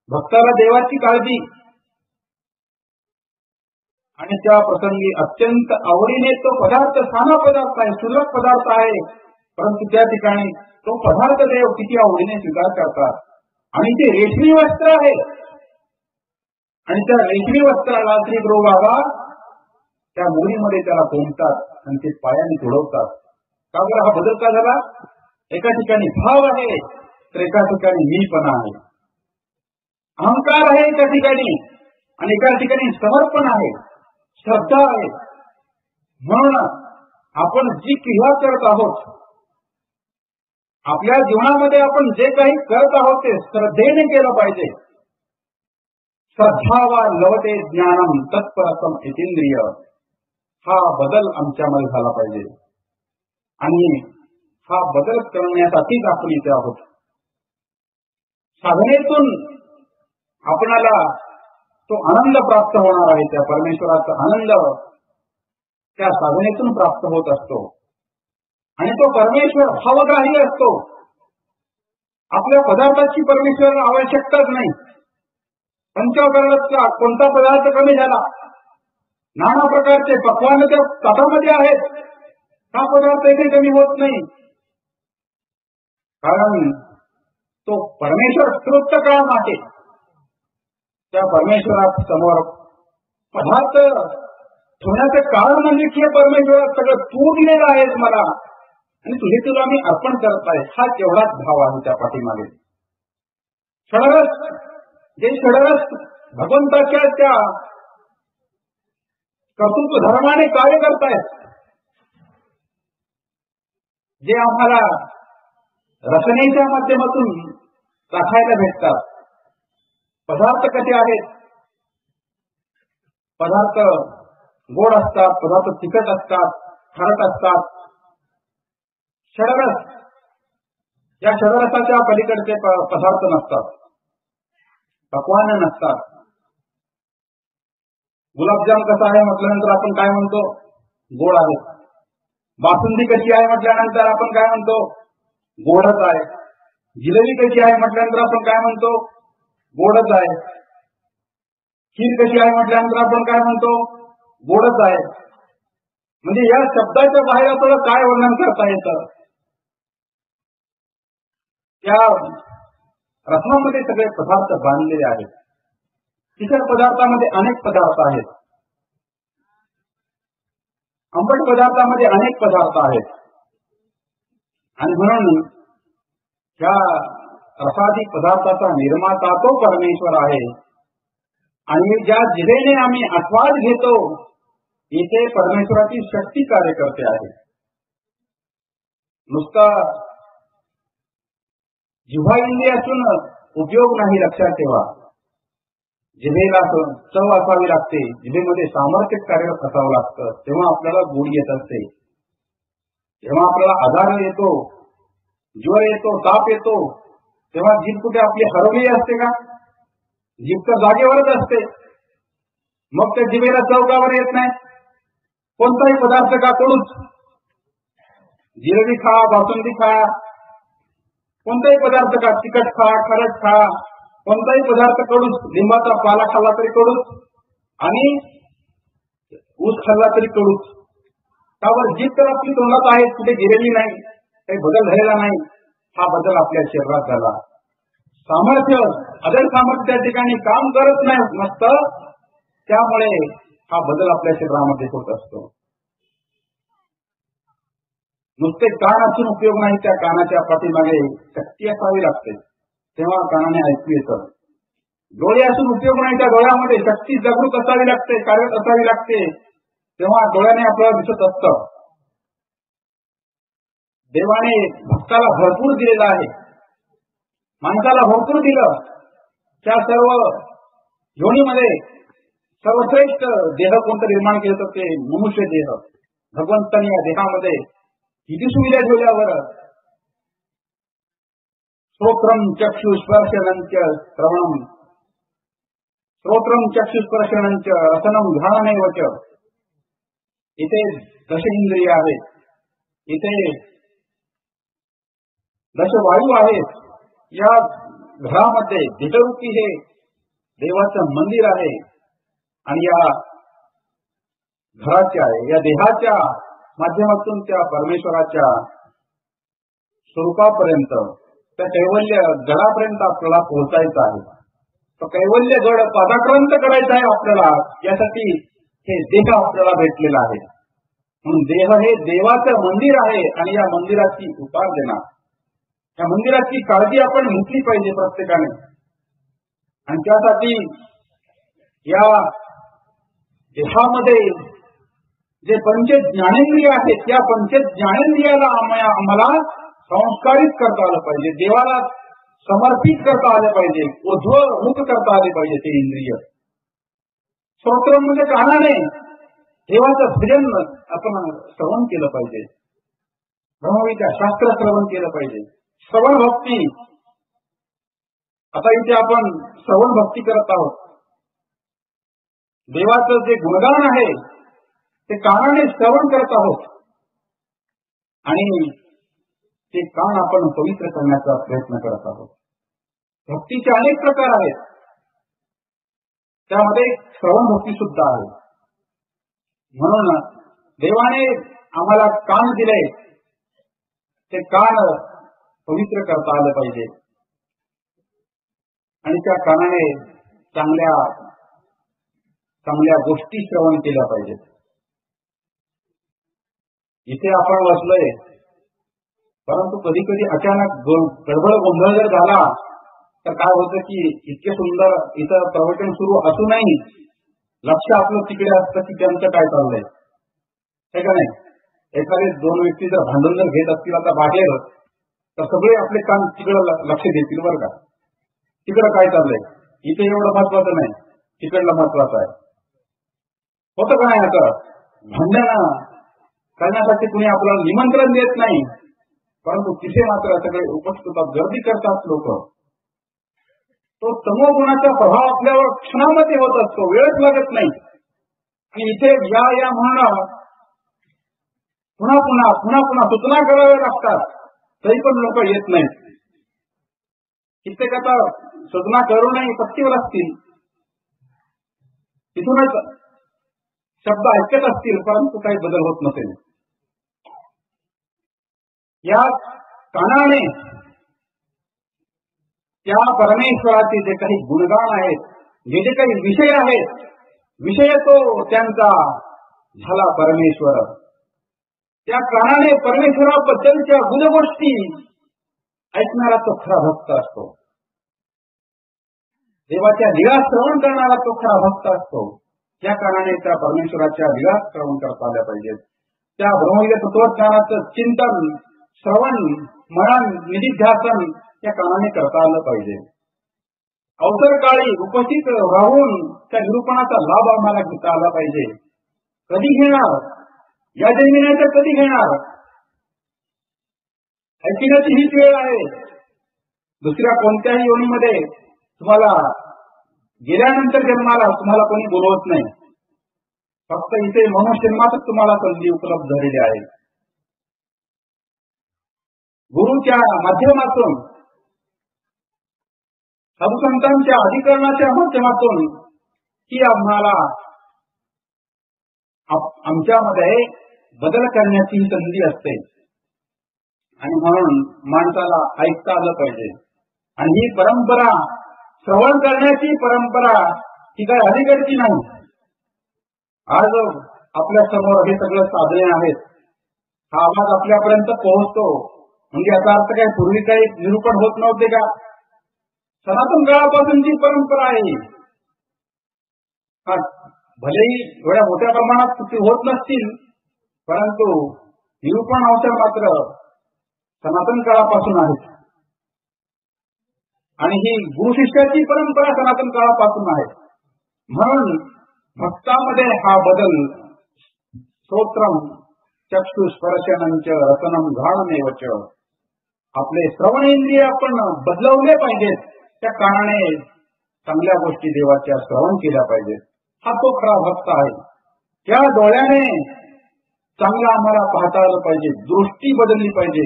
भक्ताला देवाची काळजी. आणि त्या प्रसंगी अत्यंत आवडीने तो पदार्थ, साधा पदार्थ आहे, सुलभ पदार्थ आहे, परंतु त्या ठिकाणी तो पदार्थ देव किती आवडीने स्वीकार करतात. आणि ते रेशमी वस्त्र आहे. आणि त्या रेशमी वस्त्राला श्री गुरु बाबा त्या मुलीमध्ये त्याला कोंबतात आणि ते पायाने तुडवतात. का बरं हा बदल का झाला? एका ठिकाणी भाव आहे तर एका ठिकाणी मीपणा आहे, अहंकार आहे एका ठिकाणी आणि एका ठिकाणी समर्पण आहे, श्रद्धा आहे. म्हणून आपण जी क्रिया करत आहोत, आपल्या जीवनामध्ये आपण जे काही करत आहोत ते श्रद्धेने केलं पाहिजे. श्रद्धावा लवते ज्ञानम तत्परसम इतींद्रिय, हा बदल आमच्यामध्ये झाला पाहिजे. आणि हा बदल करण्यासाठीच आपण इथे आहोत. साधनेतून आपणाला तो आनंद प्राप्त होणार आहे. त्या परमेश्वराचा आनंद त्या साधनेतून प्राप्त होत असतो. आणि तो परमेश्वर भावग्राही असतो. आपल्या पदार्थाची परमेश्वराला आवश्यकताच नाही. पंचकर्णातला कोणता पदार्थ कमी झाला, नाना प्रकारचे पक्वान त्या ताटामध्ये आहेत, हा पदार्थ एकही कमी होत नाही. कारण तो परमेश्वर तृप्त काळ आहे. त्या परमेश्वरासमोर पदार्थ ठेवण्याचं कारण म्हणजे की परमेश्वरात सगळं तू दिलेलं आहेस मला आणि तुझे तुला मी अर्पण करत आहे, हा तेवढाच भाव आहे त्या पाठीमागे. षडरस, जे षडरस भगवंताच्या त्या कर्तृत्व धर्माने कार्य करतायत, जे आम्हाला रचनेच्या माध्यमातून चाखायला भेटतात. पदार्थ कसे आहेत? पदार्थ गोड असतात, पदार्थ तिखट असतात, खारट असतात. षडरस, या षडरसाच्या पलीकडचे पदार्थ नसतात, पक्वान नसतात. गुलाबजाम कसा आहे म्हटल्यानंतर आपण काय म्हणतो? गोड आहे. बासुंदी कशी आहे म्हटल्यानंतर आपण काय म्हणतो? गोडच आहे. जिलेबी कशी आहे म्हटल्यानंतर आपण काय म्हणतो? गोडच आहे. खीर कशी आहे म्हटल्यानंतर आपण काय म्हणतो, गोडच आहे. म्हणजे या शब्दाच्या बाहेर आपल्याला काय वर्णन करता येतं. त्या रत्नामध्ये सगळे पदार्थ बांधलेले आहेत. तिखट पदार्थामध्ये अनेक पदार्थ आहेत, आंबट पदार्थामध्ये अनेक पदार्थ आहेत. आणि म्हणून त्या रसादी पदार्थाचा निर्माता तो परमेश्वर आहे. आणि ज्या जिभेने आम्ही आस्वाद घेतो इथे परमेश्वराची शक्ती कार्य करते आहे. नुसता जिव्हा इंद्रिय असून उपयोग नाही, लक्षात ठेवा. जिभेला चव असावी लागते, जिभेमध्ये सामर्थ्य कार्यरत असावं लागतं, तेव्हा आपल्याला गुण येत असते. तेव्हा आपल्याला आजार येतो, ज्वर येतो, ताप येतो, तेव्हा जीभ कुठे आपली हरवली असते का? जीभ तर जागेवरच असते. मग त्या जिभेला चव का बरं येत नाही? कोणताही पदार्थ का कडूच, जिलेबी खा, बासुंदी खा, कोणताही पदार्थ का, तिखट खा, खारट खा, कोणताही पदार्थ कडूच. लिंबाचा पाला खाल्ला तरी कडूच आणि ऊस खाल्ला तरी कडूच. का बरं? जीभ तर आपली तोंडात आहे, कुठे गेलेली नाही, काही बदल झालेला नाही. हा बदल आपल्या शरीरात झाला. सामर्थ्य, अदर सामर्थ्य त्या ठिकाणी काम करत नाही नसतं, त्यामुळे हा बदल आपल्या शरीरामध्ये होत असतो. नुसते कान असून उपयोग नाही, त्या कानाच्या पाठीमागे शक्ती असावी लागते, तेव्हा कानाने ऐकू येतं. डोळे असून उपयोग नाही, त्या डोळ्यामध्ये शक्ती जागृत असावी लागते, कार्यरत असावी लागते, तेव्हा डोळ्याने आपल्याला दिसत असतं. देवाने भक्ताला भरपूर दिलेला आहे, माणसाला भरपूर दिलं. त्या सर्व योनीमध्ये सर्वश्रेष्ठ देह कोणतं निर्माण केलं तर ते मनुष्य देह. भगवंतांनी या देहामध्ये किती सुविधा ठेवल्यावर श्रोत्रम चक्षुस्पर्शनंच श्रवणम, श्रोत्रम चक्षुस्पर्शनंच रसनम घ्राणमेवच. इथे दश इंद्रिय आहेत, इथे दशवायू आहेत. या घरामध्ये देहरूपी हे देवाचं मंदिर आहे. आणि या घराच्या, या देहाच्या माध्यमातून त्या परमेश्वराच्या स्वरूपापर्यंत, त्या कैवल्य गडापर्यंत आपल्याला पोहोचायचं आहे. तो कैवल्य गड पादाक्रांत करायचा आहे आपल्याला, यासाठी हे देह आपल्याला भेटलेला आहे. म्हणून देह हे देवाचं मंदिर आहे आणि या मंदिराची उपासना, या मंदिराची काळजी आपण घेतली पाहिजे प्रत्येकाने. आणि त्यासाठी या देहामध्ये जे पंच ज्ञानेंद्रिय आहेत, त्या पंच ज्ञानेंद्रियाला आम्हाला संस्कारित करता आलं पाहिजे, देवाला समर्पित करता आलं पाहिजे, ऊर्ध्वमुख करता आले पाहिजे ते इंद्रिय. श्रोत्र म्हणजे कानाने देवाचं भजन आपण श्रवण केलं पाहिजे, ब्रह्मविद्या शास्त्र श्रवण केलं पाहिजे. श्रवण भक्ती, आता इथे आपण श्रवण भक्ती करत आहोत. देवाचं जे गुणगान आहे ते कानाने श्रवण करत आहोत आणि ते कान आपण पवित्र करण्याचा प्रयत्न करत आहोत. भक्तीचे अनेक प्रकार आहेत, त्यामध्ये श्रवण भक्ती सुद्धा आहे. म्हणून देवाने आम्हाला कान दिले, ते कान पवित्र करता आलं पाहिजे आणि त्या कानाने चांगल्या चांगल्या गोष्टी श्रवण केल्या पाहिजेत. इथे आपण बसलोय, परंतु कधी कधी अचानक गडबड गोंधळ जर झाला तर काय होतं की इतके सुंदर इथं प्रवचन सुरू असूनही लक्ष आपलं तिकडे असतं की त्यांचं काय चाललंय, हे का नाही. एखादे दोन व्यक्ती जर भांडण जर घेत असतील आता बाहेर, तर सगळे आपले कान तिकडं लक्ष देतील बरं का, तिकडं काय चाललंय. इथे एवढं महत्वाचं नाही, तिकडलं महत्वाचं आहे. होतं का नाही. आता भांडण करण्यासाठी कुणी आपल्याला निमंत्रण देत नाही, परंतु तिथे मात्र सगळे उपस्थित होतात, गर्दी करतात लोक. तो तमोगुणाचा प्रभाव आपल्यावर क्षणामध्ये होत असतो, वेळच लागत नाही. आणि इथे या म्हणून पुन्हा पुन्हा पुन्हा पुन्हा सूचना कराव्या लागतात, तरी पण लोक येत नाहीत. कित्येक आता सूचना करूनही पट्टीवर असतील, तिथूनच शब्द ऐकत असतील, परंतु काही बदल होत नसेल. या कानाने त्या परमेश्वराचे जे काही गुणगान आहेत, जे जे काही विषय आहेत, विषय तो त्यांचा झाला परमेश्वर. त्या कानाने परमेश्वराबद्दलच्या गुणगोष्टी ऐकणारा तो खरा भक्त असतो. देवाच्या लीला श्रवण करणारा तो खरा भक्त असतो. त्या कानाने त्या परमेश्वराच्या लीला श्रवण करता आल्या पाहिजेत. त्या ब्रह्मविद्या तत्वज्ञानाचं चिंतन, श्रवण, मनन, निधिध्यासन त्या कानाने करता आलं पाहिजे. अवसर काळी उपस्थित राहून त्या निरूपणाचा लाभ आम्हाला घेता आला पाहिजे. कधी घेणार? या जन्मिनाचं कधी घेणार? ऐकण्याची हीच वेळ आहे. दुसऱ्या कोणत्याही योनीमध्ये तुम्हाला गेल्यानंतर जन्माला तुम्हाला कोणी बोलवत नाही. फक्त इथे मनुष्य जन्मातच तुम्हाला संधी उपलब्ध झालेली आहे. गुरुच्या माध्यमातून, साधुसंतांच्या अधिकरणाच्या माध्यमातून ही आम्हाला आमच्यामध्ये बदल करण्याची संधी असते. आणि म्हणून माणसाला ऐकता आलं पाहिजे. आणि ही परंपरा, श्रवण करण्याची परंपरा ही काय अलीकडची नाही. आज आपल्या समोर हे सगळं साधने आहेत. हा आवाज आपल्यापर्यंत पोहोचतो म्हणजे याचा अर्थ काय पूर्वी काही निरूपण होत नव्हते का? सनातन काळापासूनची परंपरा आहे. भलेही एवढ्या मोठ्या प्रमाणात होत नसतील, परंतु निरूपण अवसर मात्र सनातन काळापासून आहेत. आणि ही गुरु शिष्याची परंपरा सनातन काळापासून आहे. म्हणून भक्तामध्ये हा बदल, श्रोत्रम चक्षुस्पर्शनंच रसनम घाणमेवच, आपले श्रवणेंद्रिय आपण बदलवले पाहिजेत. त्या कारणाने चांगल्या गोष्टी देवाच्या श्रवण केल्या पाहिजेत. हा तो खरा भक्त आहे. त्या डोळ्याने चांगलं आम्हाला पाहता आलं पाहिजे. दृष्टी बदलली पाहिजे.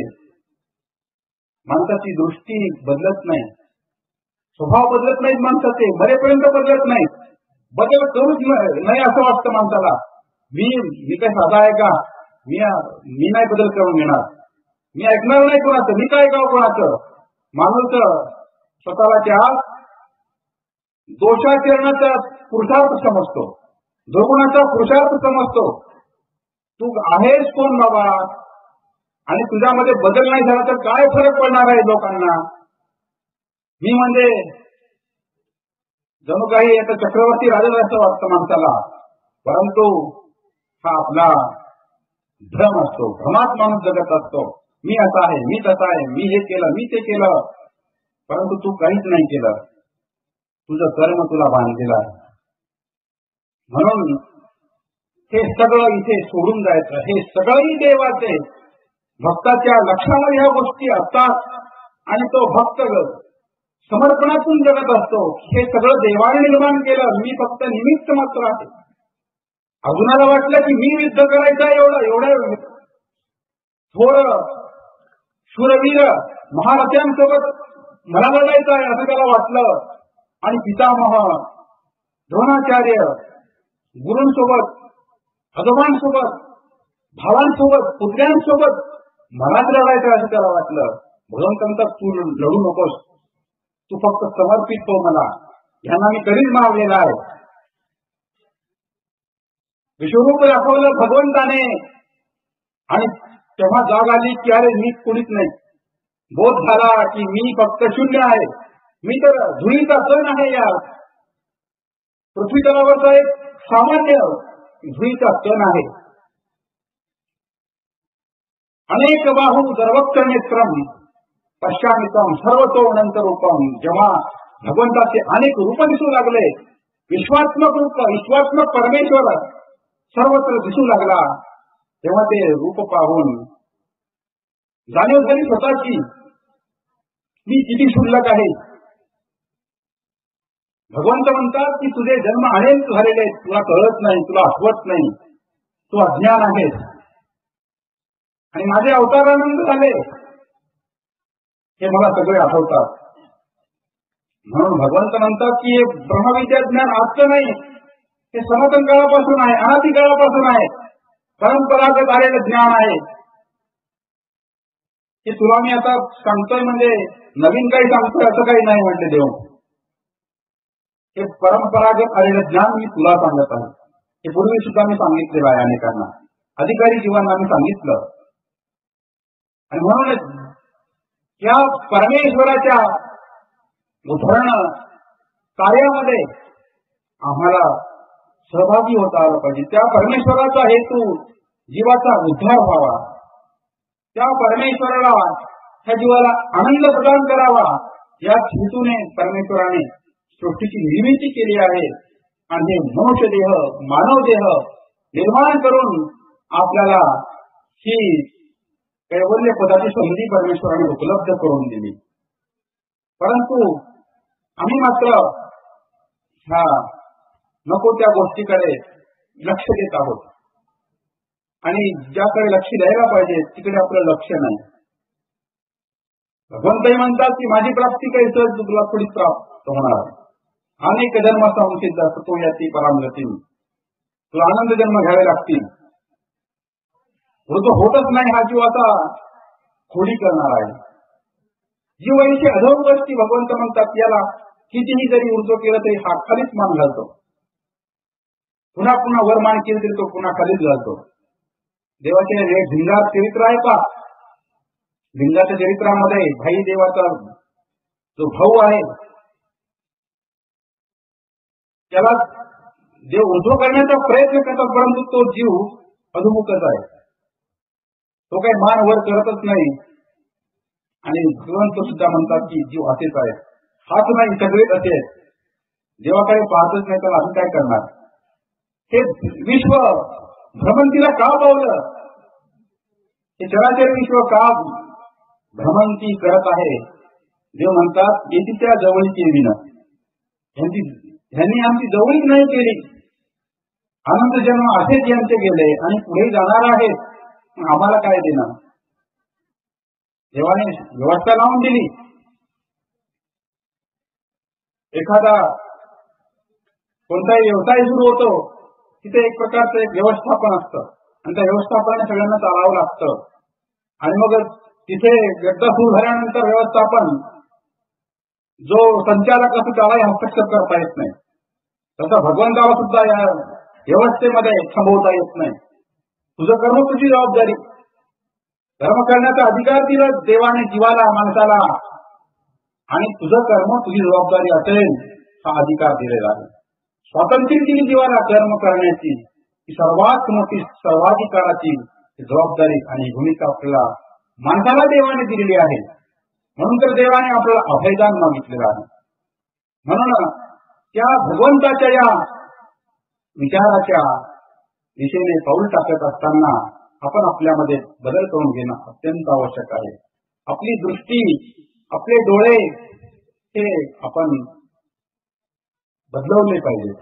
माणसाची दृष्टी बदलत नाही, स्वभाव बदलत नाहीत माणसाचे, मरेपर्यंत बदलत नाहीत. बदल करूच नाही असं वाटतं माणसाला. मी काय साधा आहे का? मी नाही बदल करून घेणार, मी ऐकणार नाही कोणाचं, मी काय ऐकावं कोणाचं. माणूस स्वतःला त्या दोषाचरणाचा पुरुषार्थ समजतो, दुर्गुणाचा पुरुषार्थ समजतो. तू आहेस कोण बाबा? आणि तुझ्यामध्ये बदल नाही झाला तर काय फरक पडणार आहे लोकांना? मी म्हणजे जणू काही आता चक्रवर्ती राजा असं वाटतं माणसाला. परंतु हा आपला भ्रम असतो. भ्रमात माणूस जगत असतो. मी असा आहे, मी तसा आहे, मी हे केलं, मी ते केलं. परंतु तू काहीच नाही केलं. तुझं कर्म तुला बांधलेलं आहे. म्हणून हे सगळं इथे सोडून जायचं. हे सगळंही देवाचे. भक्ताच्या लक्षामध्ये ह्या गोष्टी असतात आणि तो भक्त समर्पणातून जगत असतो. हे सगळं देवाने निर्माण केलं, मी फक्त निमित्त मात्र आहे. अजूनाला वाटलं की मी युद्ध करायचं एवढं थोर शूरवीर महारथ्यांसोबत मला लढायचं आहे असं त्याला वाटलं. आणि पितामह द्रोणाचार्य गुरूंसोबत, भगवानसोबत, भावांसोबत, पुत्र्यांसोबत मलाच लढायचं असं त्याला वाटलं. भगवंतांचा तू लढू नकोस, तू फक्त समर्पित हो मला, यांना मी कधीच मारलेला आहे. विश्वरूप दाखवलं भगवंताने आणि तेव्हा जाग आली की अरे मी कोणीच नाही. बोध झाला की मी फक्त शून्य आहे, मी तर धुळीचा कण आहे. या पृथ्वी तलावरचा एक सामान्य धुळीचा कण आहे. अनेक बाहू सर्वक्ष नेत्रम पश्चामितम सर्वतो अनंत रूपम. जेव्हा भगवंताचे अनेक रूप दिसू लागले, विश्वात्मक रूप, विश्वात्मक परमेश्वर सर्वत्र दिसू लागला, तेव्हा ते रूप पाहून जाणीव झाली स्वतःची मी किती क्षुल्लक आहे. भगवंत म्हणतात की तुझे जन्म अनेक झालेले आहेत, तुला कळत नाही, तुला आठवत नाही, तू अज्ञान आहेस. आणि माझे अवतारानंद झाले हे मला सगळे आठवतात. म्हणून भगवंत म्हणतात की हे ब्रह्मविद्या ज्ञान आजचं नाही, हे सनातन काळापासून आहे, अनादी काळापासून आहे, परंपरागत आलेलं ज्ञान आहे. हे तुला मी आता सांगतोय म्हणजे नवीन काही सांगतोय असं काही नाही म्हटले देव. हे परंपरागत आलेलं ज्ञान मी तुला सांगत आहे. हे पूर्वी सुद्धा मी सांगितलेलं आहे अनेकांना, अधिकारी जीवांना मी सांगितलं. आणि म्हणूनच या परमेश्वराच्या उदाहरण कार्यामध्ये आम्हाला सहभागी होता आलं पाहिजे. त्या परमेश्वराचा हेतू जीवाचा उद्धार व्हावा, त्या परमेश्वराला त्या जीवाला आनंद प्रदान करावा, या हेतूने परमेश्वराने सृष्टीची निर्मिती केली आहे. आणि मनुष्य देह, मानव देह निर्माण करून आपल्याला ही कैवल्य पदाची संधी परमेश्वराने उपलब्ध करून दिली. परंतु आम्ही मात्र ह्या नको त्या गोष्टीकडे लक्ष देत आहोत आणि ज्याकडे लक्ष द्यायला पाहिजे तिकडे आपलं लक्ष नाही. भगवंतही म्हणतात की माझी प्राप्ती काही सहज तुला थोडी प्राप्त होणार, अनेक जन्म संसिद्ध तो याची परामगती, तुला आनंद जन्म घ्यावे लागतील. तो होतच नाही हा जीव आता खोडी करणार आहे. जीव ऐशी अधोगती भगवंत म्हणतात याला कितीही जरी उर्जो केलं तरी हा खालीच मान घालतो, पुन्हा पुन्हा वर मान केली तरी तो पुन्हा खालीच घालतो. देवाचे भिंगार चरित्र आहे का? भिंगाच्या चरित्रामध्ये भाई देवाचा जो भाऊ आहे त्याला देव उर्ध्व करण्याचा प्रयत्न करतात, परंतु तो जीव अधोमुखच आहे. तो काही मान वर करतच नाही. आणि भगवंत सुद्धा म्हणतात की जीव असेच आहे, हाच नाही सगळेच असे, देवाकडे पाहतच नाही तर आम्ही काय करणार. हे विश्व भ्रमंतीला का पावलं, हे चराचर विश्व का भ्रमंती करत आहे. देव म्हणतात येथे त्या जवळची विना ह्यांनी आमची जवळीक नाही केली. अनंत जन्म असेच यांचे गेले आणि पुढे जाणार आहेत, आम्हाला काय देणार. देवाने व्यवस्था लावून दिली. एखादा कोणताही व्यवसाय सुरू होतो तिथे एक प्रकारचं एक व्यवस्थापन असतं आणि त्या व्यवस्थापनाने सगळ्यांना चालावं लागतं. आणि मग तिथे एकदा सुरू झाल्यानंतर व्यवस्थापन जो संचालक असतो त्यालाही हस्तक्षेप करता येत नाही. तसा भगवंताला सुद्धा या व्यवस्थेमध्ये थांबवता येत नाही. तुझं कर्म तुझी जबाबदारी, कर्म करण्याचा अधिकार दिला देवाने जीवाला, माणसाला, आणि तुझं कर्म तुझी जबाबदारी असेल हा अधिकार दिलेला आहे. स्वातंत्र्य दिली जीवाला कर्म करण्याची, ही सर्वात मोठी सर्वाधिकाराची जबाबदारी आणि भूमिका आपल्याला माणसाला देवाने दिलेली आहे. म्हणून तर देवाने आपल्याला अभयदान मागितलेलं आहे. म्हणून त्या भगवंताच्या या विचाराच्या दिशेने पाऊल टाकत असताना आपण आपल्यामध्ये बदल करून घेणं अत्यंत आवश्यक आहे. आपली दृष्टी, आपले डोळे हे आपण बदलवले पाहिजे.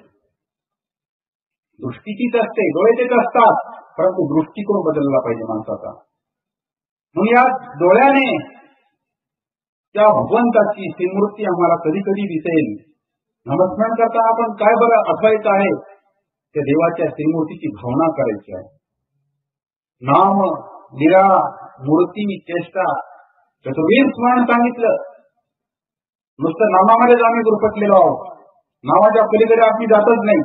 दृष्टी तीच असते, डोळे तेच असतात, परंतु दृष्टिकोन बदलला पाहिजे माणसाचा. म्हणून या डोळ्याने त्या भगवंताची श्रीमूर्ती आम्हाला कधी कधी दिसेल. नमस्कार करता आपण काय बरं आठवायचं आहे, त्या देवाच्या श्रीमूर्तीची भावना करायची आहे. नाम, लीला, मूर्ती, चेष्टा, चतुर्वेद स्मरण सांगितलं. नुसतं नामामध्येच आम्ही गुरफटलेलो आहोत, नावाच्या पलीकडे आपली जातच नाही.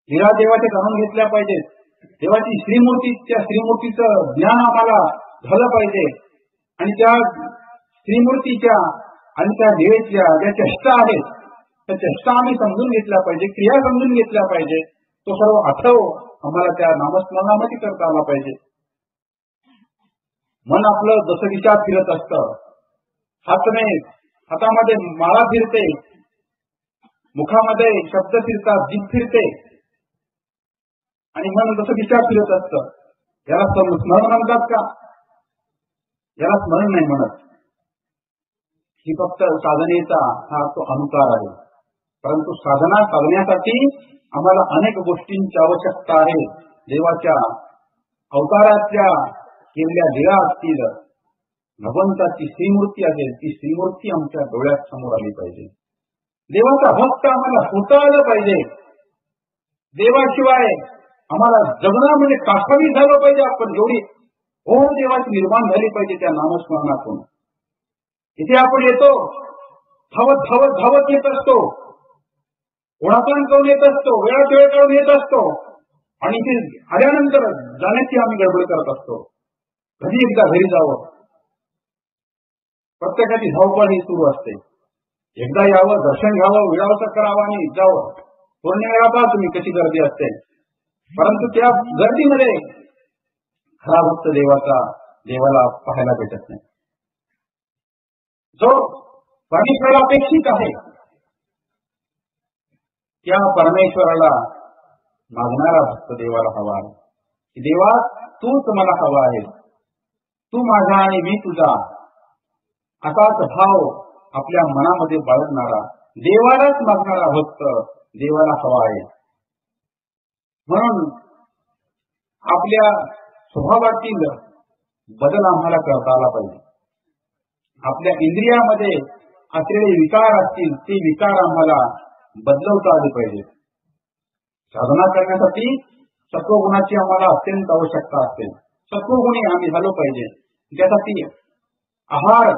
लीला देवाचे जाणून घेतल्या पाहिजेत. देवाची श्रीमूर्ती, त्या श्रीमूर्तीचं ज्ञान आम्हाला झालं पाहिजे. आणि त्या श्रीमूर्तीच्या आणि त्या देवाच्या ज्या चेष्टा आहेत त्या चेष्टा आम्ही समजून घेतल्या पाहिजे, क्रिया समजून घेतल्या पाहिजे. तो सर्व आठव आम्हाला त्या नामस्मरणामध्ये करता आला पाहिजे. मन आपलं जसं विचार फिरत असतं, हातामध्ये माळा फिरते, मुखामध्ये शब्द फिरतात, जीभ फिरते आणि मन जसं विचार फिरत असतं. याला स्मरण म्हणतात का? याला स्मरण नाही म्हणत. ही फक्त साधनेचा हा तो अनुकार आहे. परंतु साधना साधण्यासाठी आम्हाला अनेक गोष्टींची आवश्यकता आहे. देवाच्या अवतारातल्या केलेल्या लीला असतील, भगवंताची श्रीमूर्ती असेल, ती श्रीमूर्ती आमच्या डोळ्यात समोर आली पाहिजे. देवाचा भक्त आम्हाला होता आलं पाहिजे. देवाशिवाय आम्हाला जगणं म्हणजे कासावी झालं पाहिजे. आपण जेवढी ओढ देवाची निर्माण झाली पाहिजे त्या नामस्मरणातून. इथे आपण येतो, धावत धावत धावत येत असतो, ओढाताण करून येत असतो, वेळात वेळ काढून येत असतो आणि ते आल्यानंतर जाण्याची आम्ही गडबड करत असतो. कधी एकदा घरी जावं, प्रत्येकाची धावपळ ही सुरू असते. एकदा यावं, दर्शन घ्यावं, विळावसा करावा आणि जावं. पौर्णिमेला पहा तुम्ही कशी गर्दी असते. परंतु त्या गर्दीमध्ये खरा भक्त देवाला पाहायला भेटत नाही. जो परमेश्वराला अपेक्षित आहे त्या परमेश्वराला मागणारा भक्त देवाला हवा आहे. देवा तूच मला हवा आहे, तू माझा आणि मी तुझा, असाच भाव आपल्या मनामध्ये बाळगणारा, देवालाच मागणारा भक्त देवाला हवा आहे. म्हणून आपल्या स्वभावातील बदल आम्हाला करता आला पाहिजे. आपल्या इंद्रियामध्ये असलेले विकार असतील ते विकार आम्हाला बदलवता आले पाहिजे. साधना करण्यासाठी सत्वगुणाची आम्हाला अत्यंत आवश्यकता असते. सत्वगुणी आम्ही झालो पाहिजे. त्यासाठी आहार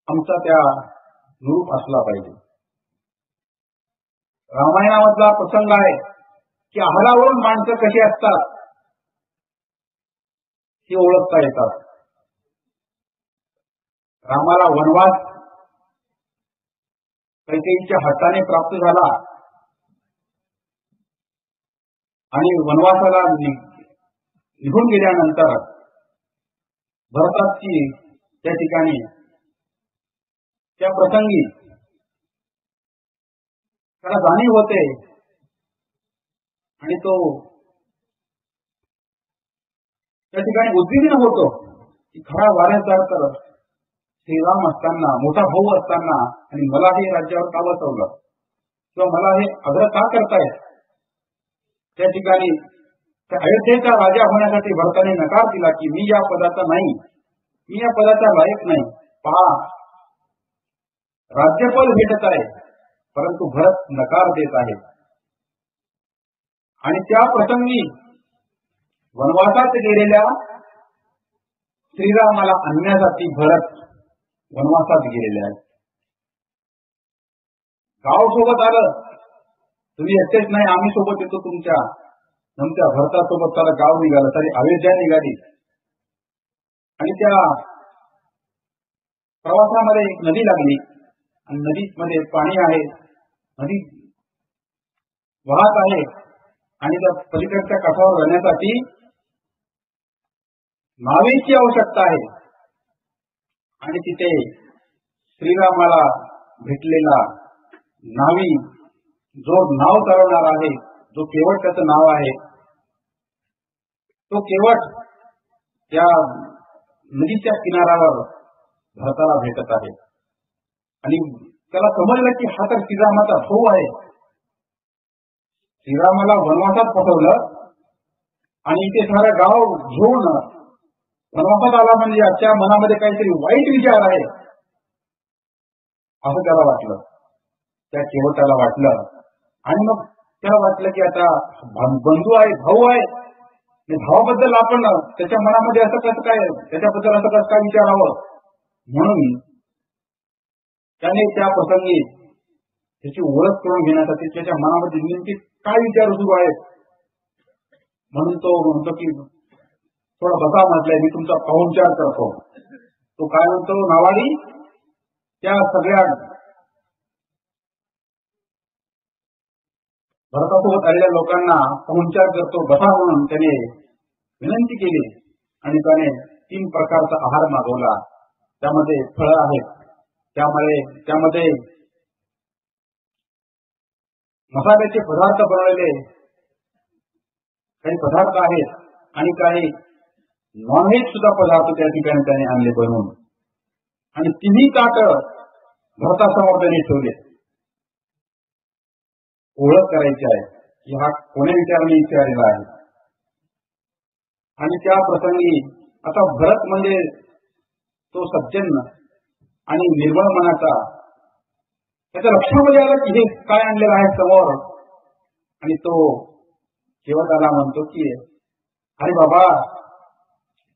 आमचा त्या रूप असला पाहिजे. रामायणामधला प्रसंग आहे की आहारावरून माणसं कशी असतात हे ओळखता येतात. रामाला वनवास कैकेयीच्या हाताने प्राप्त झाला आणि वनवासाला निघून गेल्यानंतर भरताची त्या ठिकाणी त्या प्रसंगी त्याला जाणीव होते आणि तो त्या ठिकाणी उद्विग्न होतो की खरा वारसदार तर श्रीराम असताना, मोठा भाऊ असताना आणि मला हे राज्यावर का बसवलं किंवा मला हे आग्रह का करतायत. त्या ठिकाणी त्या अयोध्येचा राजा होण्यासाठी भरताने नकार दिला की मी या पदाचा नाही, मी या पदाचा लायक नाही. पहा, राज्यपद भेटत आहे परंतु भरत नकार देत आहे. आणि त्या प्रसंगी वनवासात गेलेल्या श्रीरामाला आणण्यासाठी भरत वनवासात गेलेले आहेत. गाव सोबत आलं, तुम्ही एकटेच नाही, आम्ही सोबत येतो तुमच्या भरतासोबत. त्याला गाव निघालं, तरी अयोध्या निघाली. आणि त्या प्रवासामध्ये एक नदी लागली आणि नदीमध्ये पाणी आहे, नदी वाहत आहे आणि त्या पलीकडच्या काठावर जाण्यासाठी नावेची आवश्यकता आहे. आणि तिथे श्रीरामाला भेटलेला नावी, जो नाव चालवणार आहे, जो केवट त्याचं नाव आहे, तो केवट त्या नदीच्या किनाऱ्यावर भरताला भेटत आहे. आणि त्याला समजलं की हा तर श्रीरामाचा भाऊ आहे. श्रीरामाला वनवासात पाठवलं आणि इथे सारं गाव घेऊन वनवासात आला म्हणजे याच्या मनामध्ये काहीतरी वाईट विचार आहे असं त्याला वाटलं, त्या केवटाला वाटलं. आणि मग त्याला वाटलं की आता बंधू आहे, भाऊ आहे, भावाबद्दल आपण त्याच्या मनामध्ये असं कसं काय, त्याच्याबद्दल असं कसं काय विचारावं. म्हणून त्याने त्या प्रसंगी त्याची ओळख करून घेण्यासाठी त्याच्या मनामध्ये नेमकी काय विचार सुरू आहेत म्हणून तो म्हणतो की थोडा बसा म्हटलंय, मी तुमचा पाहुणचार करतो. तो काय म्हणतो, नावाडी त्या सगळ्या भरतासोबत आलेल्या लोकांना पाहुणचार करतो, बसा म्हणून त्याने विनंती केली. आणि त्याने 3 प्रकारचा आहार मागवला. त्यामध्ये फळं आहेत, त्यामध्ये मसाल्याचे पदार्थ बनवलेले काही पदार्थ आहेत आणि काही नॉनव्हेज सुद्धा पदार्थ त्या ठिकाणी त्याने आणले बनवून. आणि 3 ताट भरतासमोर त्याने ठेवले. ओळख करायची आहे की हा कोण्या विचाराने इथे आलेला आहे. आणि त्या प्रसंगी आता भरत म्हणजे तो सज्जन आणि निर्मळ मनाचा, त्याच्या लक्षामध्ये आलं की हे काय आणलेलं आहे समोर. आणि तो केवळ त्याला म्हणतो की अरे बाबा,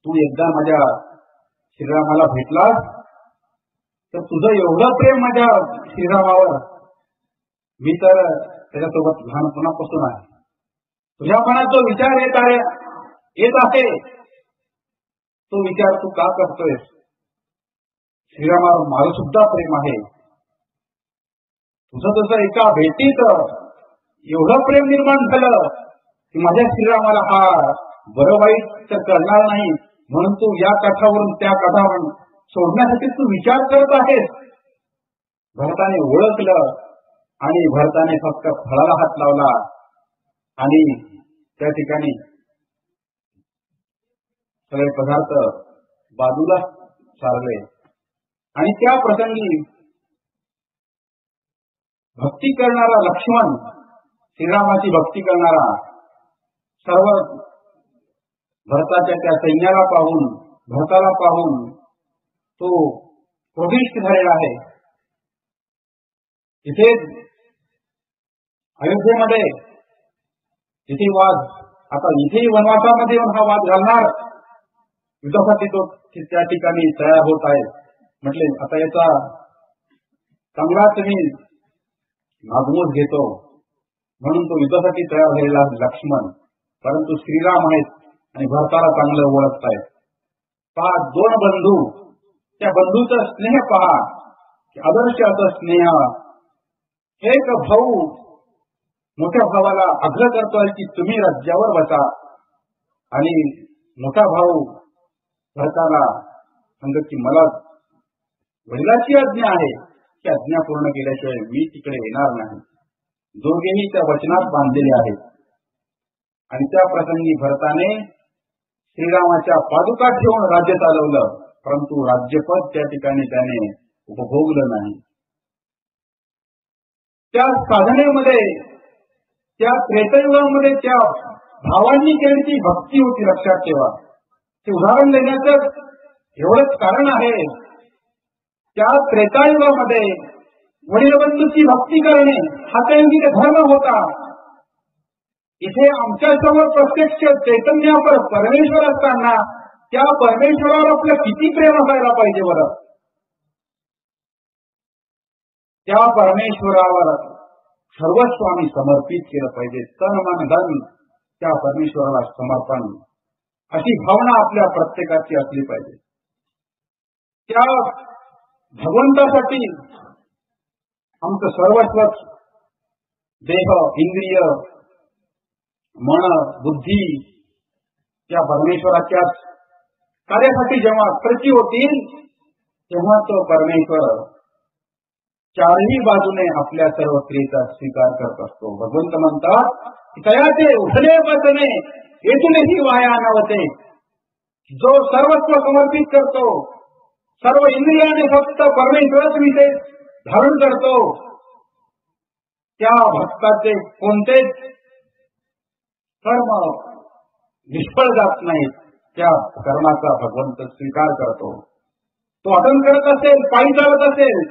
तू एकदा माझ्या श्रीरामाला भेटलास तर तुझं एवढं प्रेम माझ्या श्रीरामावर, मी तर त्याच्यासोबत लहानपणापासून आहे. तुझ्या मनात जो विचार येत आहे तो विचार तू का करतोयस? श्रीरामावर माझं सुद्धा प्रेम आहे. तुझं तसं एका भेटीत एवढं प्रेम निर्माण झालं की माझ्या श्रीरामाला हा बरं वाईट तर करणार नाही, म्हणून तू या काठावरून त्या काठावरून सोडण्यासाठी तू विचार करत आहेस. भरताने ओळखलं आणि भरताने फक्त फळाला हात लावला आणि त्या ठिकाणी सगळे पदार्थ बाजूला सारले. आणि त्या प्रसंगी भक्ती करणारा लक्ष्मण, श्रीरामाची भक्ती करणारा, सर्व भरताच्या त्या सैन्याला पाहून, भरताला पाहून तो क्रोधिष्ठ झालेला आहे. इथे अयोध्येमध्ये तिथे वाद, आता इथेही वनवासामध्ये येऊन हा वाद घालणार, युद्धासाठी तो त्या ठिकाणी तयार होत आहे. म्हटले आता याचा चांगलाच मी मागमूस घेतो, म्हणून तो युद्धासाठी तयार झालेला लक्ष्मण. परंतु श्रीराम आहेत आणि भरताला चांगलं ओळखतायत. पहा, दोन बंधू, त्या बंधूचा स्नेह पहा, आदर्श असं स्नेह. एक भाऊ मोठ्या भावाला आग्रह करतोय की तुम्ही राज्यावर बसा, आणि मोठा भाऊ भरताला सांगत की मला वडिलाची आज्ञा आहे, की आज्ञा पूर्ण केल्याशिवाय मी तिकडे येणार नाही. दोघेही त्या वचनात बांधलेले आहेत. आणि त्या प्रसंगी भरताने श्रीरामाच्या पादुका ठेवून राज्य चालवलं, परंतु राज्यपद त्या ठिकाणी त्याने उपभोगलं नाही. त्या साधनेमध्ये, त्या त्रेतायुगामध्ये त्या भावांनी केलेली भक्ती होती, लक्षात ठेवा. ते उदाहरण देण्याचं एवढंच कारण आहे. त्या त्रेतायुगामध्ये वडीलबंधूची भक्ती करणे हा त्यांचा धर्म होता. इथे आमच्या समोर प्रत्यक्ष चैतन्यावर परमेश्वर असताना त्या परमेश्वरावर आपलं किती प्रेम असायला पाहिजे बरं. त्या परमेश्वरावर सर्वस्व आम्ही समर्पित केलं पाहिजे. तन मन धन त्या परमेश्वराला समर्पण, अशी भावना आपल्या प्रत्येकाची असली पाहिजे. त्या भगवंतासाठी आमचं सर्वस्व, देह, इंद्रिय, मन, बुद्धी त्या परमेश्वराच्या कार्यासाठी जेव्हा प्रती होतील, तेव्हा तो परमेश्वर चारही बाजूने आपल्या सर्व क्रियेचा स्वीकार करत असतो. भगवंत म्हणतात, तयाचे उठले बसणे येथूनही वाया नव्हते. जो सर्वस्व समर्पित करतो, सर्व इंद्रियाने फक्त परमेश्वरच विषय धारण करतो, त्या भक्ताचे कोणतेच कर्म निष्फळ जात नाहीत. त्या कर्माचा भगवंत स्वीकार करतो. तो अटन करत असेल, पायी चालत असेल,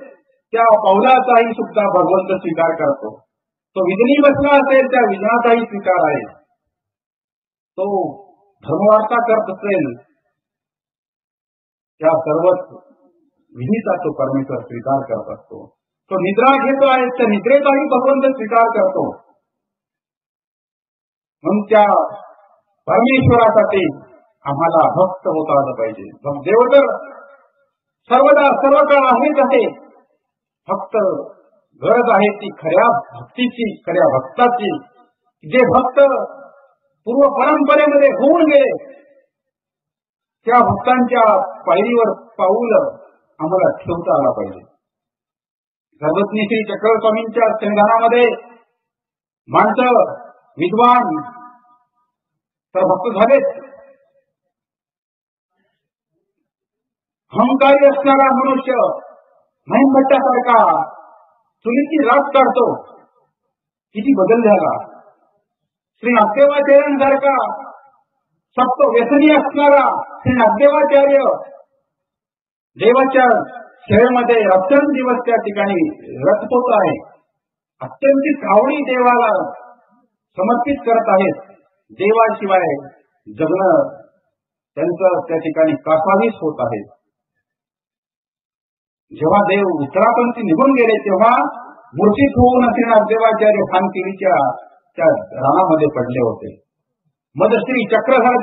त्या पावलाचाही सुद्धा भगवंत स्वीकार करतो. तो विजनी बसला असेल, त्या विजनाचाही स्वीकार आहे. तो धर्मवार्ता करत असेल, त्या सर्वच विधीचा तो परमेश्वर स्वीकार करत असतो. तो निद्रा घेतो आहे, त्या निद्रेचाही भगवंत स्वीकार करतो. म्हणून त्या परमेश्वरासाठी आम्हाला भक्त होता आलं पाहिजे. देव तर सर्वदा सर्व काळ आहेच आहे. फक्त गरज आहे ती खऱ्या भक्तीची, खऱ्या भक्ताची. जे भक्त पूर्व परंपरेमध्ये होऊन गेले, त्या भक्तांच्या पायरीवर पाऊल आम्हाला ठेवता आला पाहिजे. सर्वज्ञ श्री चक्रस्वामींच्या संविधानामध्ये माणसं विद्वान तर भक्त झालेच, अहंकारी असणारा मनुष्य महिमभट्टासारखा चुलीची राख काढतो, किती बदल झाला. श्री नागदेवाचार्यांसारखा सप्त व्यसनी असणारा श्री नागदेवाचार्य देवाच्या सेवेमध्ये रात्रंदिवस त्या ठिकाणी रचत होत आहे. अत्यंत आवडी देवाला समर्पित करत आहेत. देवाशिवाय जगणं त्यांचं त्या ठिकाणी कासावीस होत आहे. जेव्हा देव उत्तरापर्यंत निघून गेले तेव्हा मूर्छित होऊन असणारे देवाचार्य भानकिरीच्या त्या रानामध्ये पडले होते. मदश्री चक्रधर